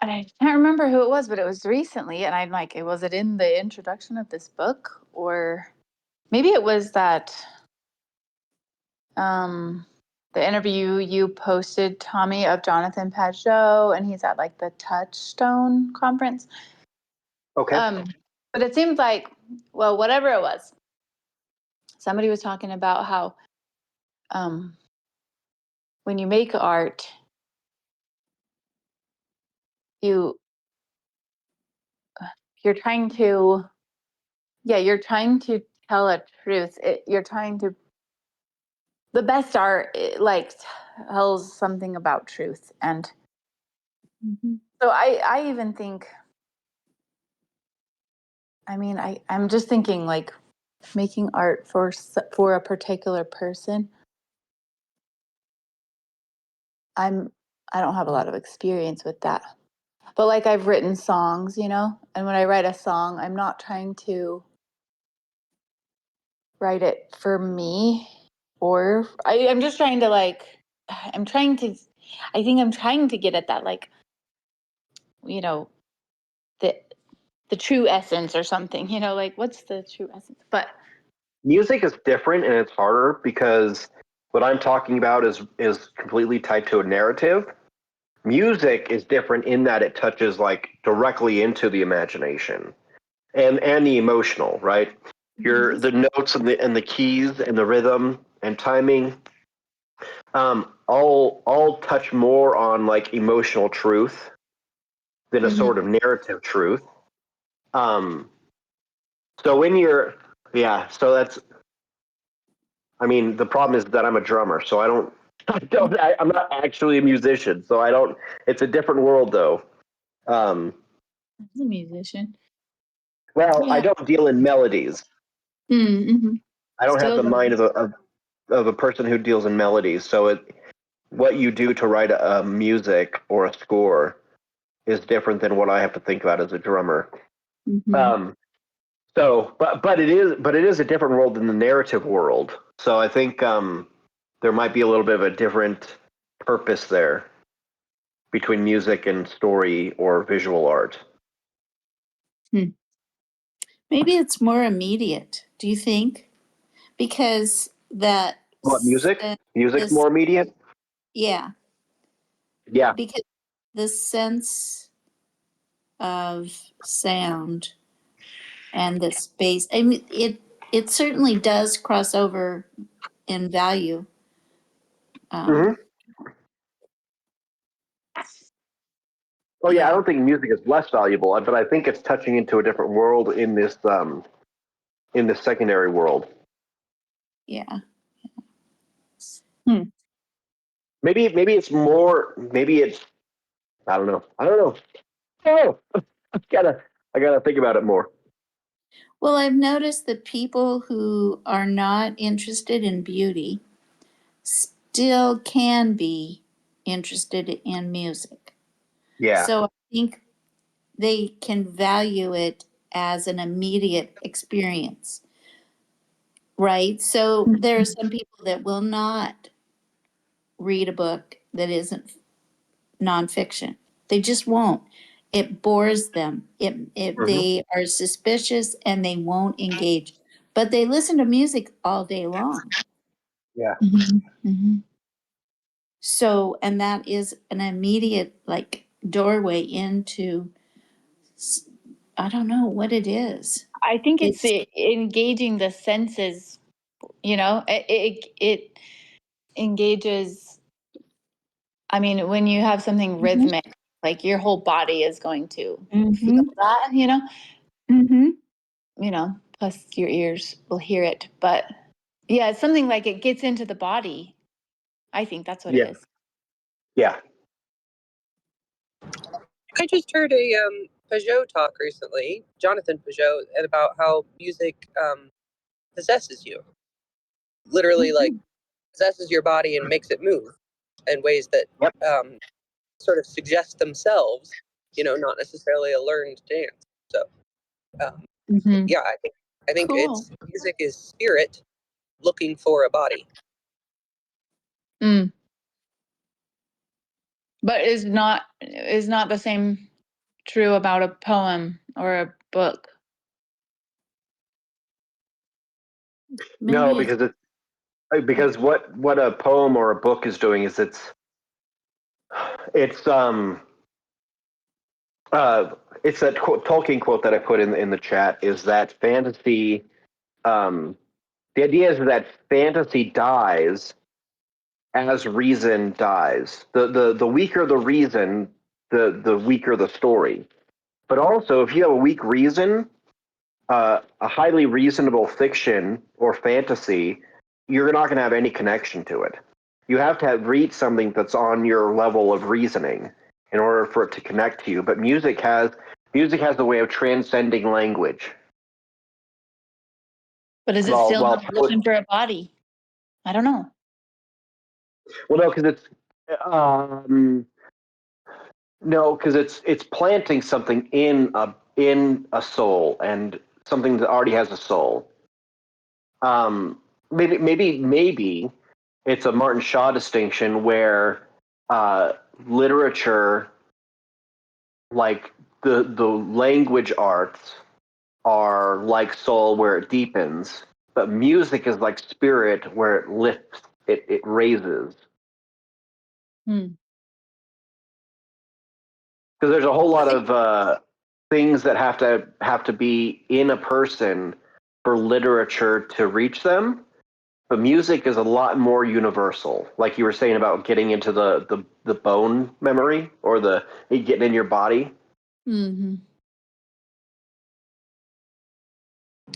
I can't remember who it was, but it was recently, and I'm like, was it in the introduction of this book, or maybe it was that the interview you posted, Tommy, of Jonathan Pageau, and he's at like the Touchstone conference. Okay. But it seems like, well, whatever it was, somebody was talking about how when you make art, you're trying to tell a truth. The best art, like, tells something about truth. And so I even think, I mean, I'm just thinking, like, making art for a particular person. I don't have a lot of experience with that. But like, I've written songs, and when I write a song, I'm not trying to write it for me, or I'm just trying to I think I'm trying to get at that, the true essence or something, what's the true essence? But Music is different and it's harder because what I'm talking about is completely tied to a narrative. Music is different in that it touches directly into the imagination and the emotional, right? The notes and the keys and the rhythm and timing, all touch more on emotional truth than a sort of narrative truth. So when you're, yeah, so that's, I mean, the problem is that I'm a drummer, so I'm not actually a musician, so I don't, it's a different world though. As a musician. Well, I Yeah. don't deal in melodies. Mm-hmm. I don't have Still the mind though. of a person who deals in melodies. So what you do to write a music or a score is different than what I have to think about as a drummer. Mm-hmm. But it is a different world than the narrative world. So I think there might be a little bit of a different purpose there between music and story or visual art. Maybe it's more immediate, do you think? Because that What music? Music's this more immediate? yeah, Yeah. because the sense of sound and the space, I mean, it certainly does cross over in value. hmm Um, Oh yeah, I yeah, don't think music is less valuable, but I think it's touching into a different world in this secondary world. yeah. Maybe it's more. Maybe it's. I don't know. I don't know. Oh, I gotta think about it more. Well, I've noticed that people who are not interested in beauty still can be interested in music. Yeah. So I think they can value it as an immediate experience, right? So there are some people that will not read a book that isn't nonfiction. They just won't. It bores them. hmm They are suspicious and they won't engage. But they listen to music all day long. Yeah. Mm-hmm. So, and that is an immediate doorway into, I don't know what it is. I think it's It's engaging the senses, it engages. I mean, when you have something rhythmic, your whole body is going to feel that, mm-hmm. plus your ears will hear it. But yeah, it's something it gets into the body. I think that's what it Yeah. is. Yeah. I just heard a Peugeot talk recently, Jonathan Peugeot, and about how music possesses you. Literally, possesses your body and makes it move in ways that Yep. sort of suggest themselves, not necessarily a learned dance. So, yeah, I think Cool. it's music is spirit looking for a body. But is not the same true about a poem or a book? No, Maybe it's because what a poem or a book is doing is it's it's that Tolkien quote that I put in the chat is that fantasy. The idea is that fantasy dies as reason dies. The weaker the reason, the weaker the story. But also, if you have a weak reason, a highly reasonable fiction or fantasy, you're not going to have any connection to it. You have to read something that's on your level of reasoning in order for it to connect to you. But music has a way of transcending language. But is it still an illusion for a body? I don't know. Well, no, because it's planting something in a soul and something that already has a soul. maybe it's a Martin Shaw distinction where literature, like the language arts, are like soul where it deepens, but music is like spirit where it lifts, it raises. Hmm. Because there's a whole lot of things that have to be in a person for literature to reach them. But music is a lot more universal, like you were saying about getting into the bone memory or the getting in your body. Mm-hmm.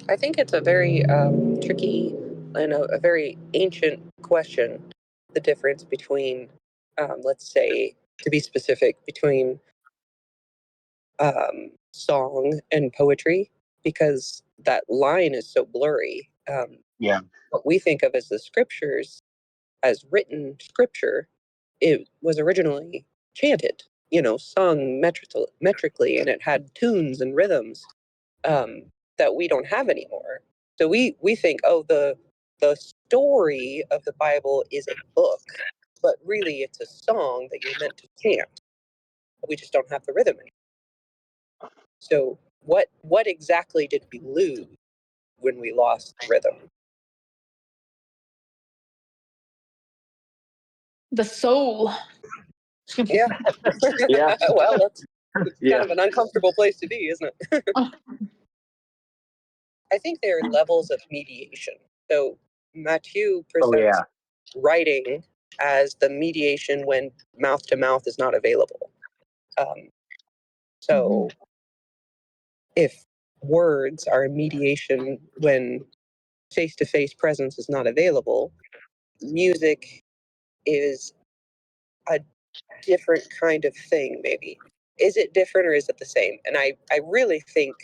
I think it's a very tricky and a very ancient question, the difference between, let's say, to be specific, between song and poetry, because that line is so blurry. Yeah. What we think of as the scriptures, as written scripture, it was originally chanted, sung metrically, and it had tunes and rhythms that we don't have anymore. So we think, oh, the story of the Bible is a book, but really it's a song that you're meant to chant. We just don't have the rhythm anymore. So what exactly did we lose when we lost the rhythm? The soul. Yeah. Yeah. Well, that's Yeah. kind of an uncomfortable place to be, isn't it? Oh. I think there are levels of mediation. So Mathieu Oh presents yeah. writing as the mediation when mouth to mouth is not available. So if words are a mediation when face to face presence is not available, music is a different kind of thing, maybe. Is it different or is it the same? And I really think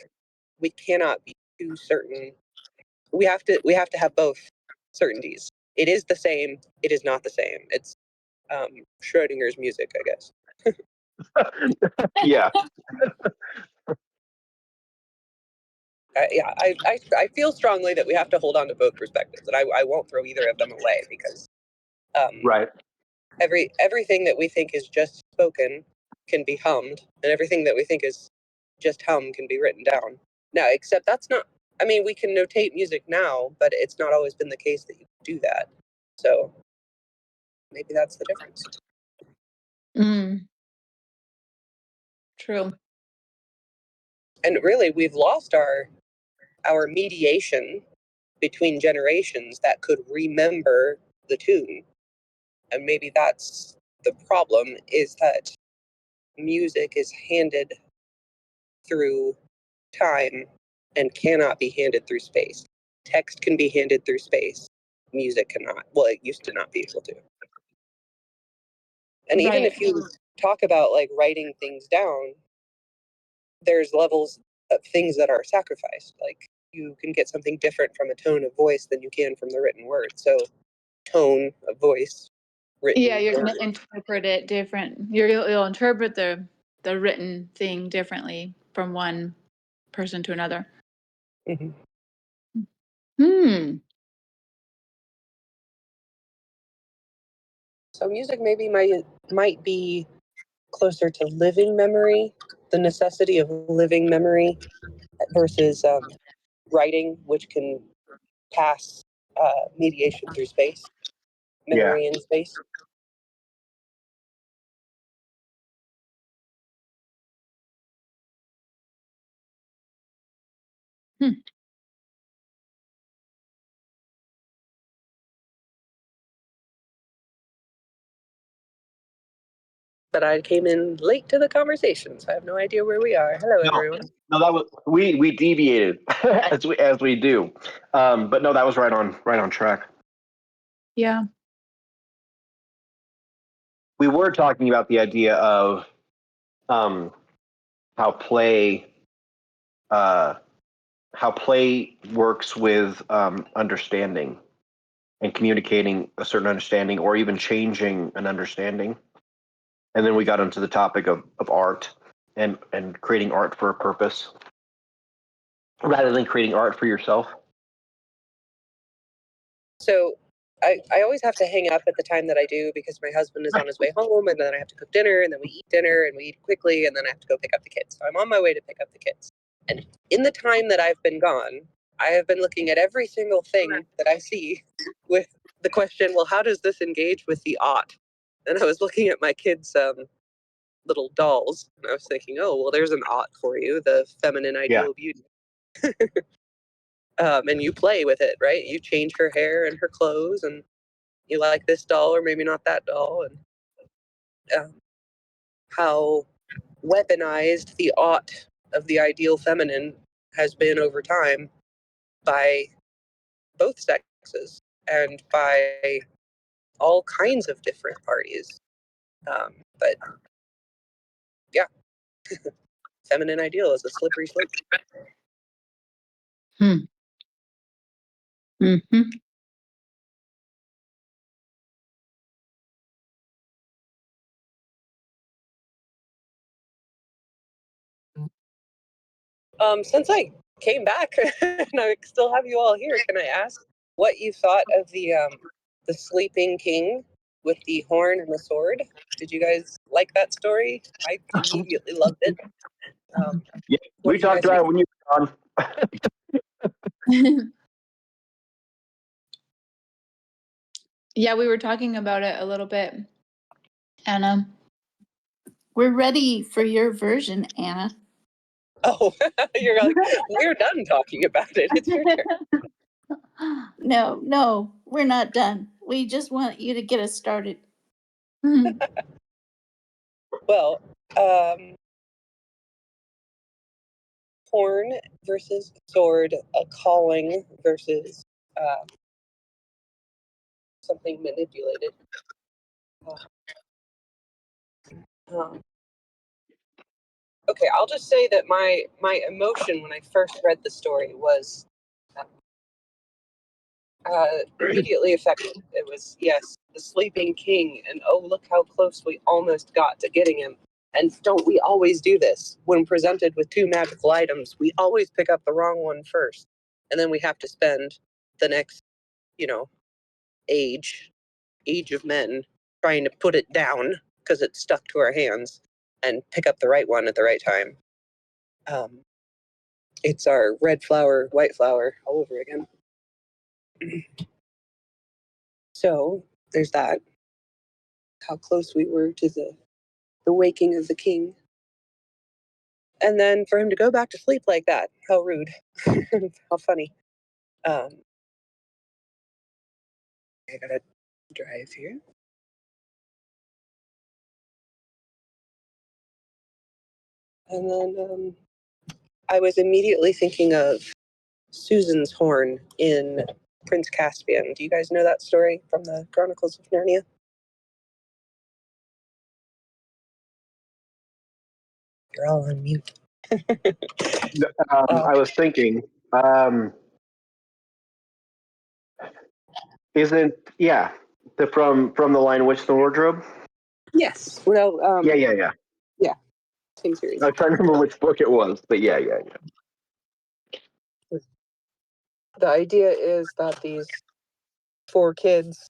we cannot be too certain. We have to have both certainties. It is the same, it is not the same. It's Schrodinger's music, I guess. Yeah. Yeah, I feel strongly that we have to hold on to both perspectives, and I won't throw either of them away, because Right. everything that we think is just spoken can be hummed, and everything that we think is just hum can be written down. Now, except that's not. I mean, we can notate music now, but it's not always been the case that you can do that. So maybe that's the difference. True. And really, we've lost our mediation between generations that could remember the tune. And maybe that's the problem, is that music is handed through time and cannot be handed through space. Text can be handed through space. Music cannot. Well, it used to not be able to. And even Right. if you talk about like writing things down, there's levels of things that are sacrificed. Like you can get something different from a tone of voice than you can from the written word. So tone of voice, written Yeah, you're word. gonna interpret it different. You'll interpret the written thing differently from one person to another. Mm-hmm. Hmm. So music maybe might be closer to living memory, the necessity of living memory, versus writing, which can pass mediation through space, Yeah. memory in space. Hmm. But I came in late to the conversation, so I have no idea where we are. Hello, No. everyone. No, that was we deviated as we do. But no, that was right on track. Yeah. We were talking about the idea of how play uh, how play works with understanding and communicating a certain understanding, or even changing an understanding. And then we got into the topic of art and creating art for a purpose rather than creating art for yourself. So I always have to hang up at the time that I do because my husband is on his way home, and then I have to cook dinner, and then we eat dinner and we eat quickly, and then I have to go pick up the kids. So I'm on my way to pick up the kids. And in the time that I've been gone, I have been looking at every single thing that I see with the question, well, how does this engage with the Aught? And I was looking at my kids' little dolls, and I was thinking, oh, well, there's an Aught for you, the feminine ideal beauty. And you play with it, right? You change her hair and her clothes, and you like this doll or maybe not that doll, and how weaponized the Aught of the ideal feminine has been over time by both sexes and by all kinds of different parties. But yeah, feminine ideal is a slippery slope. Mm-hmm. Since I came back and I still have you all here, can I ask what you thought of the sleeping king with the horn and the sword? Did you guys like that story? I immediately loved it. Yeah, What we did you talked guys about it think? when you were on. Yeah, we were talking about it a little bit, Anna. We're ready for your version, Anna. Oh, you're like, we're done talking about it. It's your turn. No, we're not done. We just want you to get us started. Well, horn versus sword, a calling versus something manipulated. Okay, I'll just say that my emotion when I first read the story was immediately affected. It was, yes, the sleeping king, and oh, look how close we almost got to getting him. And don't we always do this? When presented with two magical items, we always pick up the wrong one first. And then we have to spend the next, age of men trying to put it down because it's stuck to our hands and pick up the right one at the right time. It's our red flower, white flower all over again. So there's that. How close we were to the waking of the king. And then for him to go back to sleep like that, how rude. How funny. I gotta drive here. And then I was immediately thinking of Susan's horn in Prince Caspian. Do you guys know that story from the Chronicles of Narnia? You're all on mute. I was thinking, isn't from the Lion, Witch, the Wardrobe? Yes. Well, Yeah. same series. I was trying to remember which book it was, but yeah. The idea is that these four kids,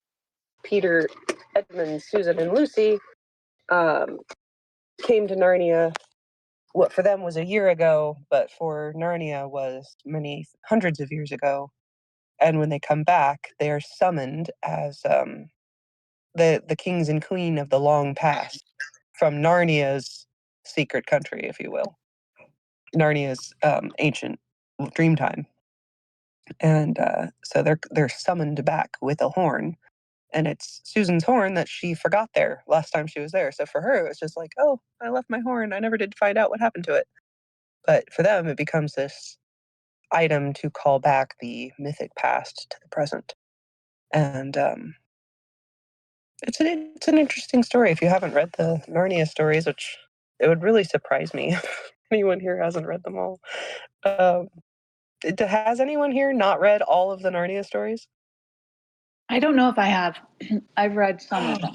Peter, Edmund, Susan, and Lucy, came to Narnia. What for them was a year ago, but for Narnia was many hundreds of years ago. And when they come back, they are summoned as the kings and queen of the long past from Narnia's secret country, if you will, Narnia's ancient dream time. And so they're summoned back with a horn, and it's Susan's horn that she forgot there last time she was there. So for her, it was just like, oh, I left my horn. I never did find out what happened to it. But for them, it becomes this item to call back the mythic past to the present. And it's an interesting story. If you haven't read the Narnia stories, which it would really surprise me if anyone here hasn't read them all. Has anyone here not read all of the Narnia stories? I don't know if I have. I've read some of them.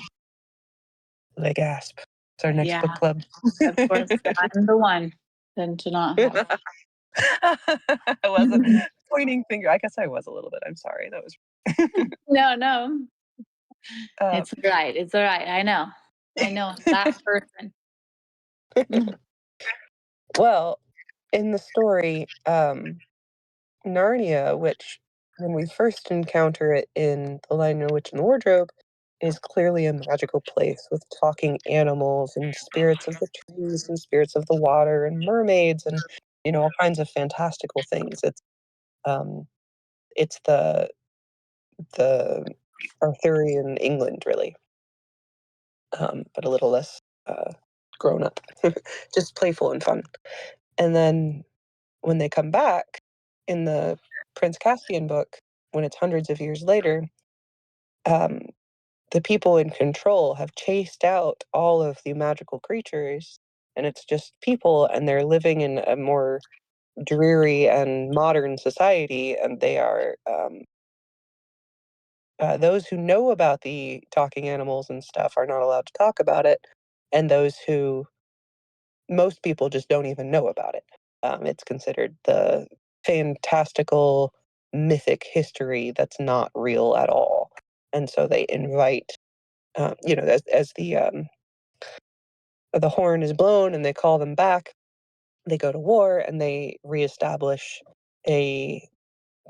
They gasp. It's our next book club. Of course, I'm the one then to not have. I wasn't pointing finger. I guess I was a little bit. I'm sorry. That was No. Uh, It's all right. It's all right. I know that person. well, in the story, Narnia, which when we first encounter it in The Lion, the Witch, and the Wardrobe, is clearly a magical place with talking animals and spirits of the trees and spirits of the water and mermaids and all kinds of fantastical things. Um, it's the Arthurian England, really, but a little less grown up, just playful and fun. And then when they come back in the Prince Caspian book, when it's hundreds of years later, um, the people in control have chased out all of the magical creatures, and it's just people, and they're living in a more dreary and modern society, and they are those who know about the talking animals and stuff are not allowed to talk about it, and those who most people just don't even know about it. It's considered the fantastical, mythic history that's not real at all, and so they invite, as the horn is blown and they call them back, they go to war and they reestablish a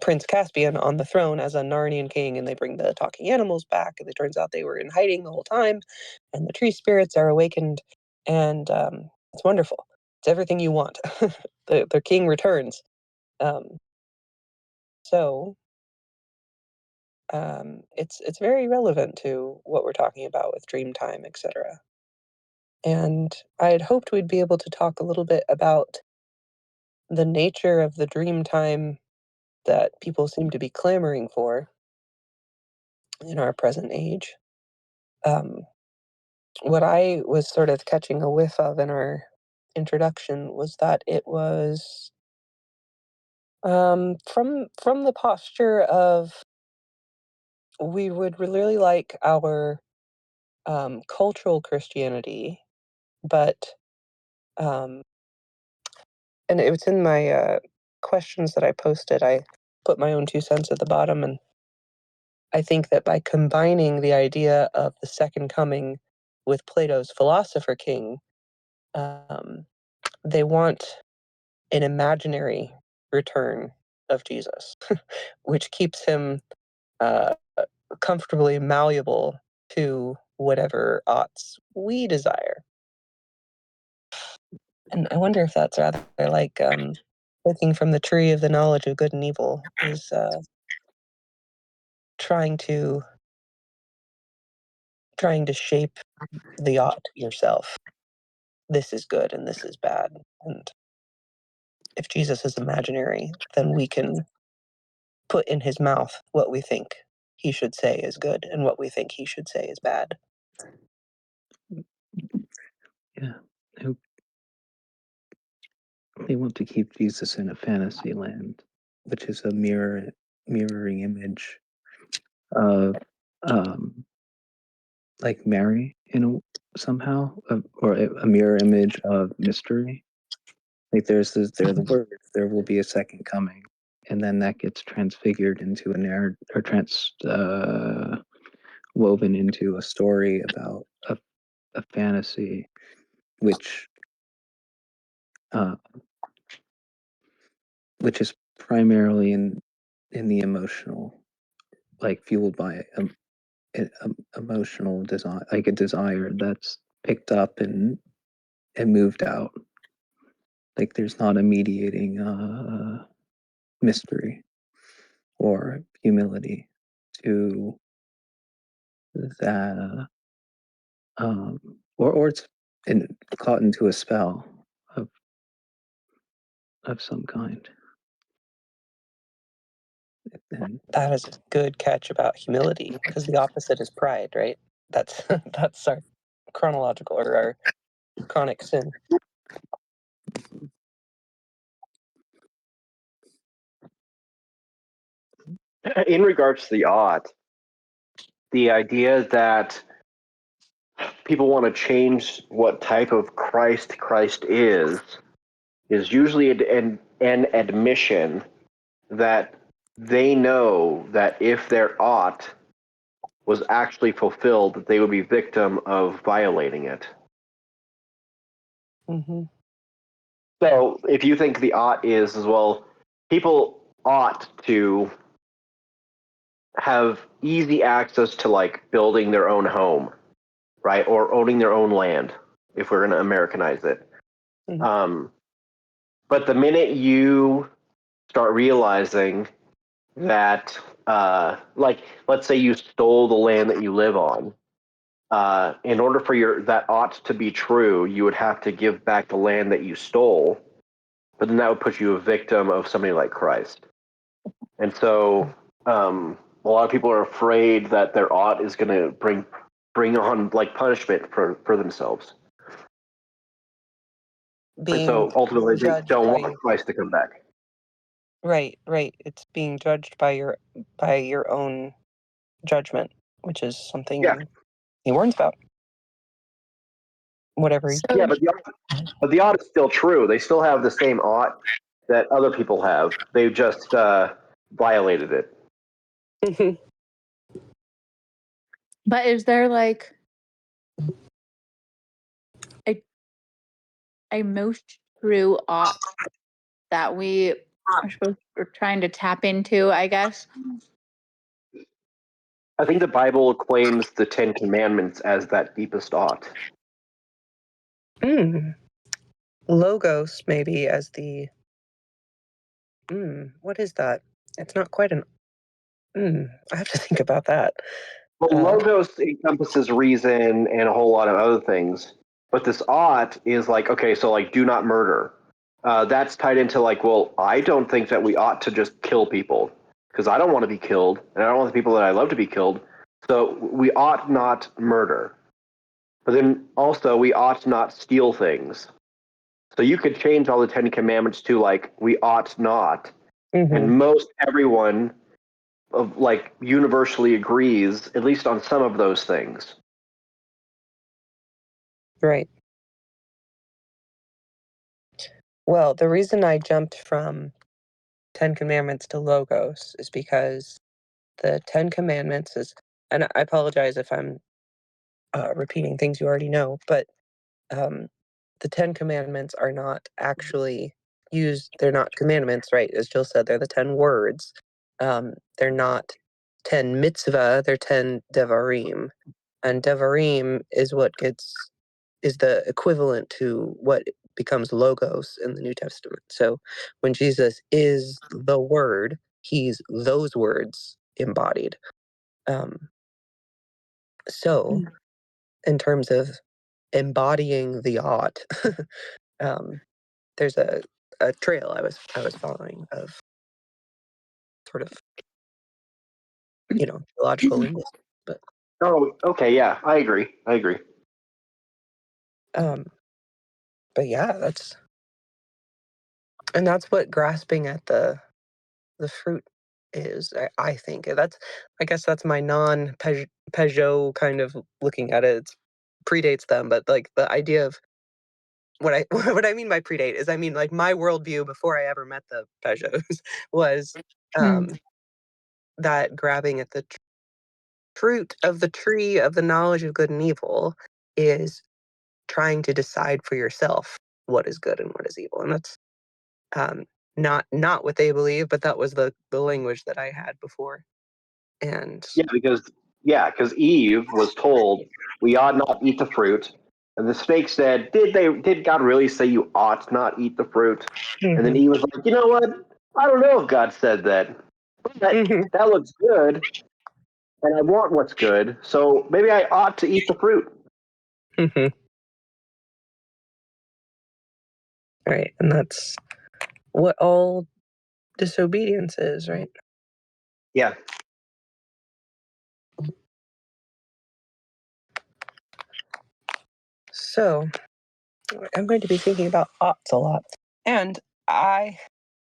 Prince Caspian on the throne as a Narnian king, and they bring the talking animals back, and it turns out they were in hiding the whole time, and the tree spirits are awakened, and it's wonderful. It's everything you want. The king returns. Um, so it's very relevant to what we're talking about with dream time, etc. And I had hoped we'd be able to talk a little bit about the nature of the dream time that people seem to be clamoring for in our present age. Um, what I was sort of catching a whiff of in our introduction was that it was from the posture of we would really like our cultural Christianity, but um, and it was in my questions that I posted. I put my own 2 cents at the bottom, and I think that by combining the idea of the second coming with Plato's philosopher king, um, they want an imaginary return of Jesus, which keeps him uh, comfortably malleable to whatever oughts we desire. And I wonder if that's rather like looking from the tree of the knowledge of good and evil is trying to shape the ought yourself. This is good and this is bad. And if Jesus is imaginary, then we can put in his mouth what we think he should say is good and what we think he should say is bad. Yeah. I hope they want to keep Jesus in a fantasy land, which is a mirroring image of like Mary somehow, or a mirror image of mystery. Like there's the word, there will be a second coming, and then that gets transfigured into a narrative, or woven into a story about a fantasy, which is primarily in the emotional, like fueled by emotional desire, like a desire that's picked up and moved out. Like there's not a mediating mystery or humility to that, or it's caught into a spell of some kind. And That is a good catch about humility, because the opposite is pride, right? That's that's our chronological or our chronic sin. In regards to the Aught, the idea that people want to change what type of Christ is usually an admission that they know that if their ought was actually fulfilled, that they would be victim of violating it. Mm-hmm. So if you think the ought is as well, people ought to have easy access to like building their own home, right, or owning their own land, if we're going to Americanize it. Mhm. But the minute you start realizing that, like, let's say you stole the land that you live on, in order for that ought to be true, you would have to give back the land that you stole, but then that would put you a victim of somebody like Christ. And so, a lot of people are afraid that their ought is going to bring on like punishment for themselves. And Being so ultimately they judged don't by want Christ to come back. right. It's being judged by your own judgment, which is something Yeah. he warns about. Whatever. So Yeah, but the ought is still true. They still have the same ought that other people have. They just violated it. But is there like a most true ought that we are trying to tap into, I guess? I think the Bible claims the Ten Commandments as that deepest ought. Logos maybe as the what is that? It's not quite an I have to think about that. Well, logos encompasses reason and a whole lot of other things. But this ought is like, okay, so like do not murder. That's tied into like, well, I don't think that we ought to just kill people because I don't want to be killed and I don't want the people that I love to be killed. So we ought not murder. But then also we ought not steal things. So you could change all the Ten Commandments to like, we ought not. And most everyone of like universally agrees, at least on some of those things. Right. Well, the reason I jumped from Ten Commandments to Logos is because the Ten Commandments is, and I apologize if I'm repeating things you already know, but the Ten Commandments are not actually used. They're not commandments, right? As Jill said, they're the 10 words. They're not 10 mitzvah, they're 10 devarim. And devarim is is the equivalent to what becomes logos in the New Testament. So when Jesus is the word, he's those words embodied. So in terms of embodying the ought, there's a trail I was following of sort of theological linguistics, but Oh, okay, yeah, I agree. um, but yeah, that's what grasping at the fruit is. I think I guess that's my non Peugeot kind of looking at it. It predates them, but like the idea of what I what I mean by predate is I mean like my worldview before I ever met the Peugeots was that grabbing at the fruit of the tree of the knowledge of good and evil is trying to decide for yourself what is good and what is evil, and that's not what they believe, but that was the language that I had before. And Because Eve was told we ought not eat the fruit, and the snake said, Did God really say you ought not eat the fruit?" And then Eve was like, "You know what? I don't know if God said that, but that looks good, and I want what's good, so maybe I ought to eat the fruit." Right, and that's what all disobedience is, right? Yeah. So I'm going to be thinking about oughts a lot, and I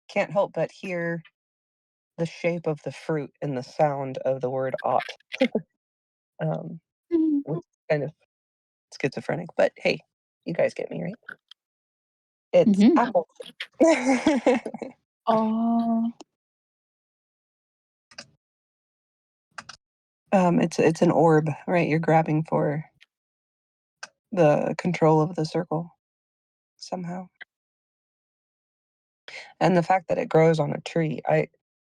can't help but hear the shape of the fruit in the sound of the word ought. Which kind of schizophrenic, but hey, you guys get me, right? It's apple. Oh, It's an orb, right? You're grabbing for the control of the circle somehow. And the fact that it grows on a tree,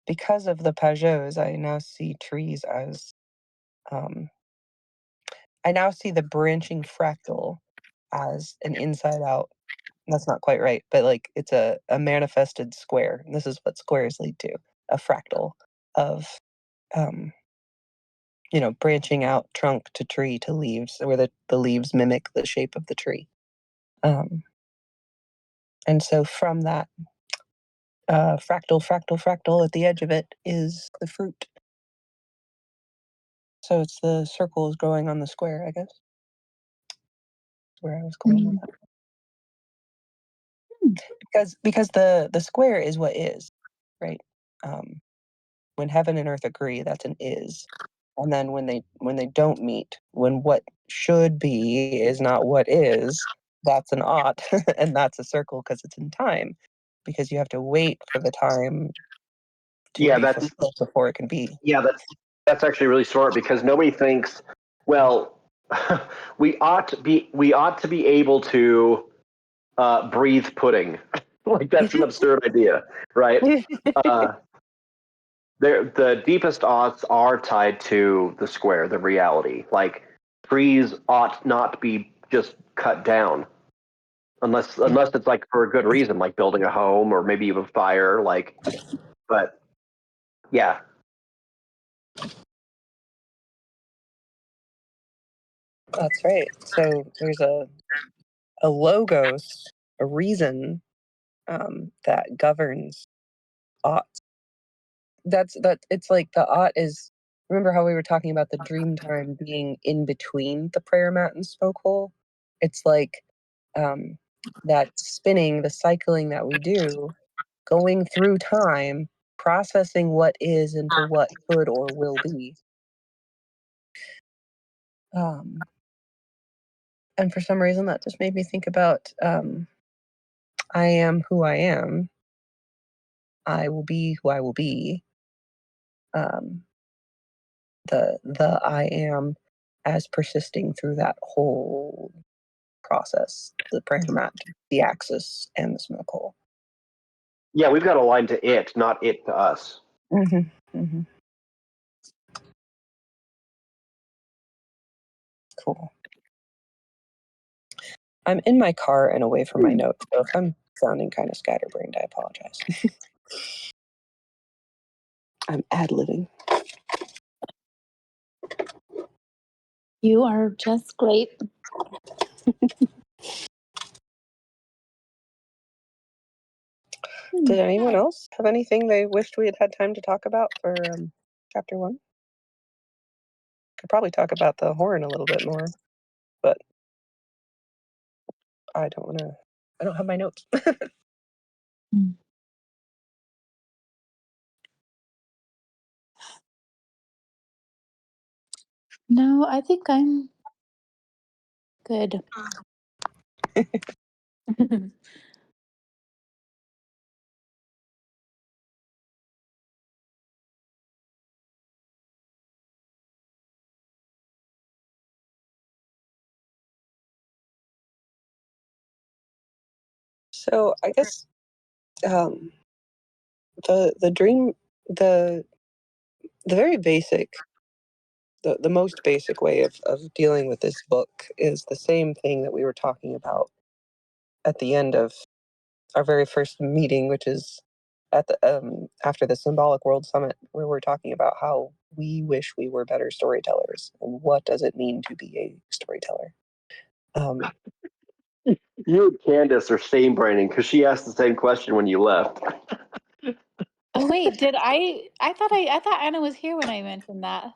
because of the Pageaus, I now see trees as I now see the branching fractal as an inside out. That's not quite right, but like it's a manifested square. And this is what squares lead to, a fractal of branching out trunk to tree to leaves, where the leaves mimic the shape of the tree. And so from that fractal at the edge of it is the fruit. So it's the circle is growing on the square, I guess. That's where I was going with that. Because the square is what is, right? When heaven and earth agree, that's an is. And then when they don't meet, when what should be is not what is, that's an ought, and that's a circle because it's in time. Because you have to wait for the time to be fulfilled before it can be. Yeah, that's actually really smart because nobody thinks, well, we ought to be able to breathe pudding. Like that's an absurd idea, right? The deepest oughts are tied to the square, the reality. Like trees ought not be just cut down unless it's like for a good reason, like building a home or maybe even fire. Like, but yeah. That's right. So there's a logos, a reason that governs ought. It's like the ought is. Remember how we were talking about the dream time being in between the prayer mat and smoke hole? It's like that spinning, the cycling that we do, going through time, processing what is into what could or will be. And for some reason, that just made me think about I am who I am. I will be who I will be. The I am as persisting through that whole process, the prayer mat, the axis, and the smoke hole. Yeah, we've got a line to it, not it to us. Mm-hmm. Mm-hmm. Cool. I'm in my car and away from my notes, so if I'm sounding kind of scatterbrained, I apologize. I'm ad-libbing. You are just great. Did anyone else have anything they wished we had had time to talk about for chapter 1? Could probably talk about the horn a little bit more, but I don't have my notes. No, I think I'm good. So I guess the dream, the very basic, the most basic way of dealing with this book is the same thing that we were talking about at the end of our very first meeting, which is at the after the Symbolic World Summit, where we're talking about how we wish we were better storytellers and what does it mean to be a storyteller. You and Candace are same braining because she asked the same question when you left. Oh wait, did I thought Anna was here when I mentioned that.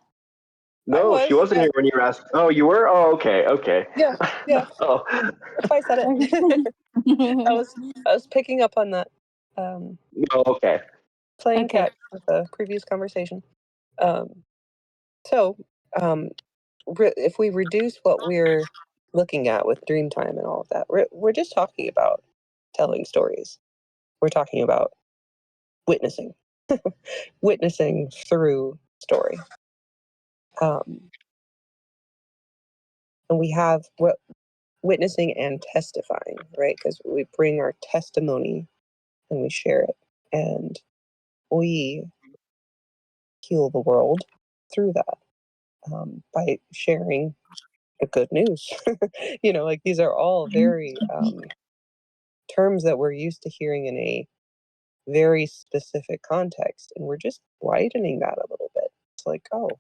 No, she wasn't yeah. here when you were asked. Oh, you were? Oh, okay. Yeah. Oh. If I said it. I was picking up on that. Oh, okay. Playing Okay. catch with the previous conversation. So, if we reduce what we're looking at with Dreamtime and all of that, we're just talking about telling stories. We're talking about witnessing, witnessing through story. And we have witnessing and testifying, right? Because we bring our testimony and we share it, and we heal the world through that, by sharing the good news. Like these are all very terms that we're used to hearing in a very specific context, and we're just widening that a little bit. It's like, oh,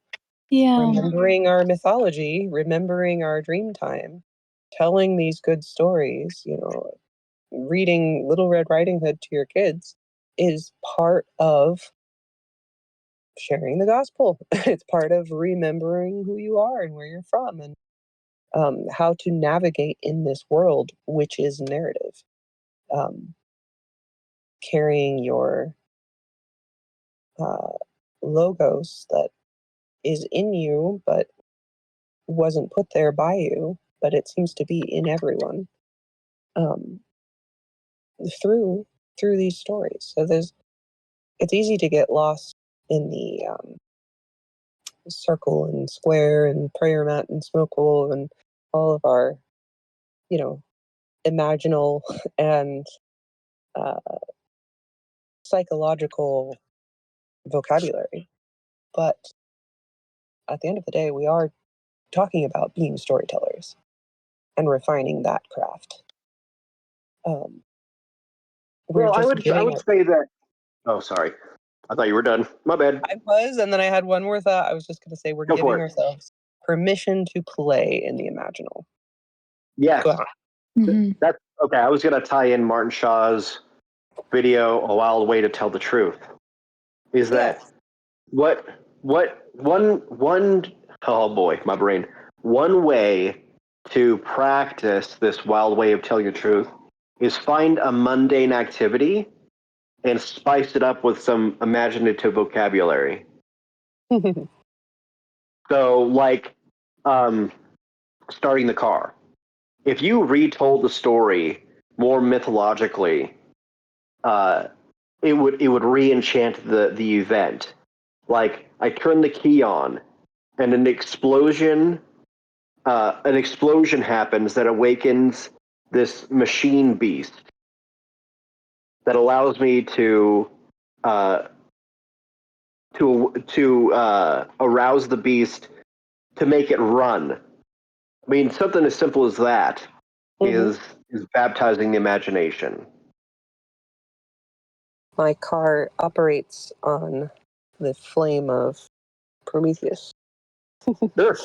Yeah. remembering our mythology, remembering our dream time, telling these good stories, reading Little Red Riding Hood to your kids is part of sharing the gospel. It's part of remembering who you are and where you're from, and how to navigate in this world, which is narrative. Carrying your logos that is in you, but wasn't put there by you, but it seems to be in everyone, um, through these stories. So it's easy to get lost in the circle and square and prayer mat and smoke hole and all of our, imaginal and uh, psychological vocabulary. But at the end of the day, we are talking about being storytellers and refining that craft. Well, I would say that. Oh, sorry. I thought you were done. My bad. I was, and then I had one more thought. I was just going to say we're Go for giving it. ourselves permission to play in the imaginal. Yes. Go ahead. Mhm. That's okay. I was going to tie in Martin Shaw's video, "A Wild Way to Tell the Truth." Is that what one oh boy, my brain. One way to practice this wild way of telling the truth is find a mundane activity and spice it up with some imaginative vocabulary. So, like, starting the car. If you retold the story more mythologically, it would re-enchant the event. Like, I turn the key on, and an explosion happens that awakens this machine beast that allows me to arouse the beast to make it run. I mean, something as simple as that is baptizing the imagination. My car operates on the flame of Prometheus. Sure.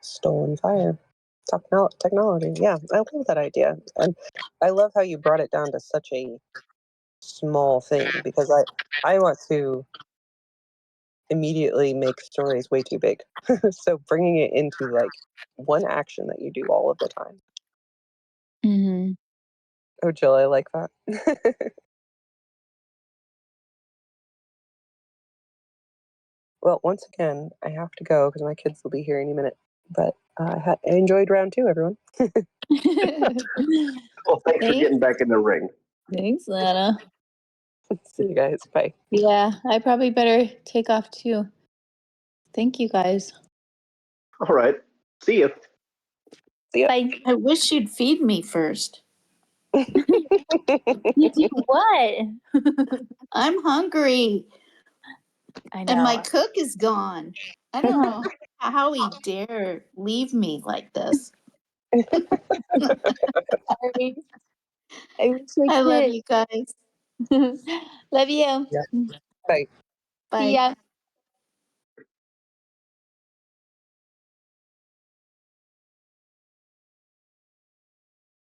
Stolen fire. Technology. Yeah, I love that idea. And I love how you brought it down to such a small thing, because I want to immediately make stories way too big. So bringing it into like one action that you do all of the time. Mm-hmm. Oh, Jill, I like that. Well, once again, I have to go because my kids will be here any minute. But I enjoyed round 2, everyone. Well, thanks for getting back in the ring. Thanks, Lana. See you guys. Bye. Yeah, I probably better take off too. Thank you guys. All right. See you. See ya. Bye. I wish you'd feed me first. You do what? I'm hungry. I know. And my cook is gone. I don't know how he dare leave me like this. Sorry. I wish I love could. you guys. Love you. Yeah. Bye. Bye. See ya.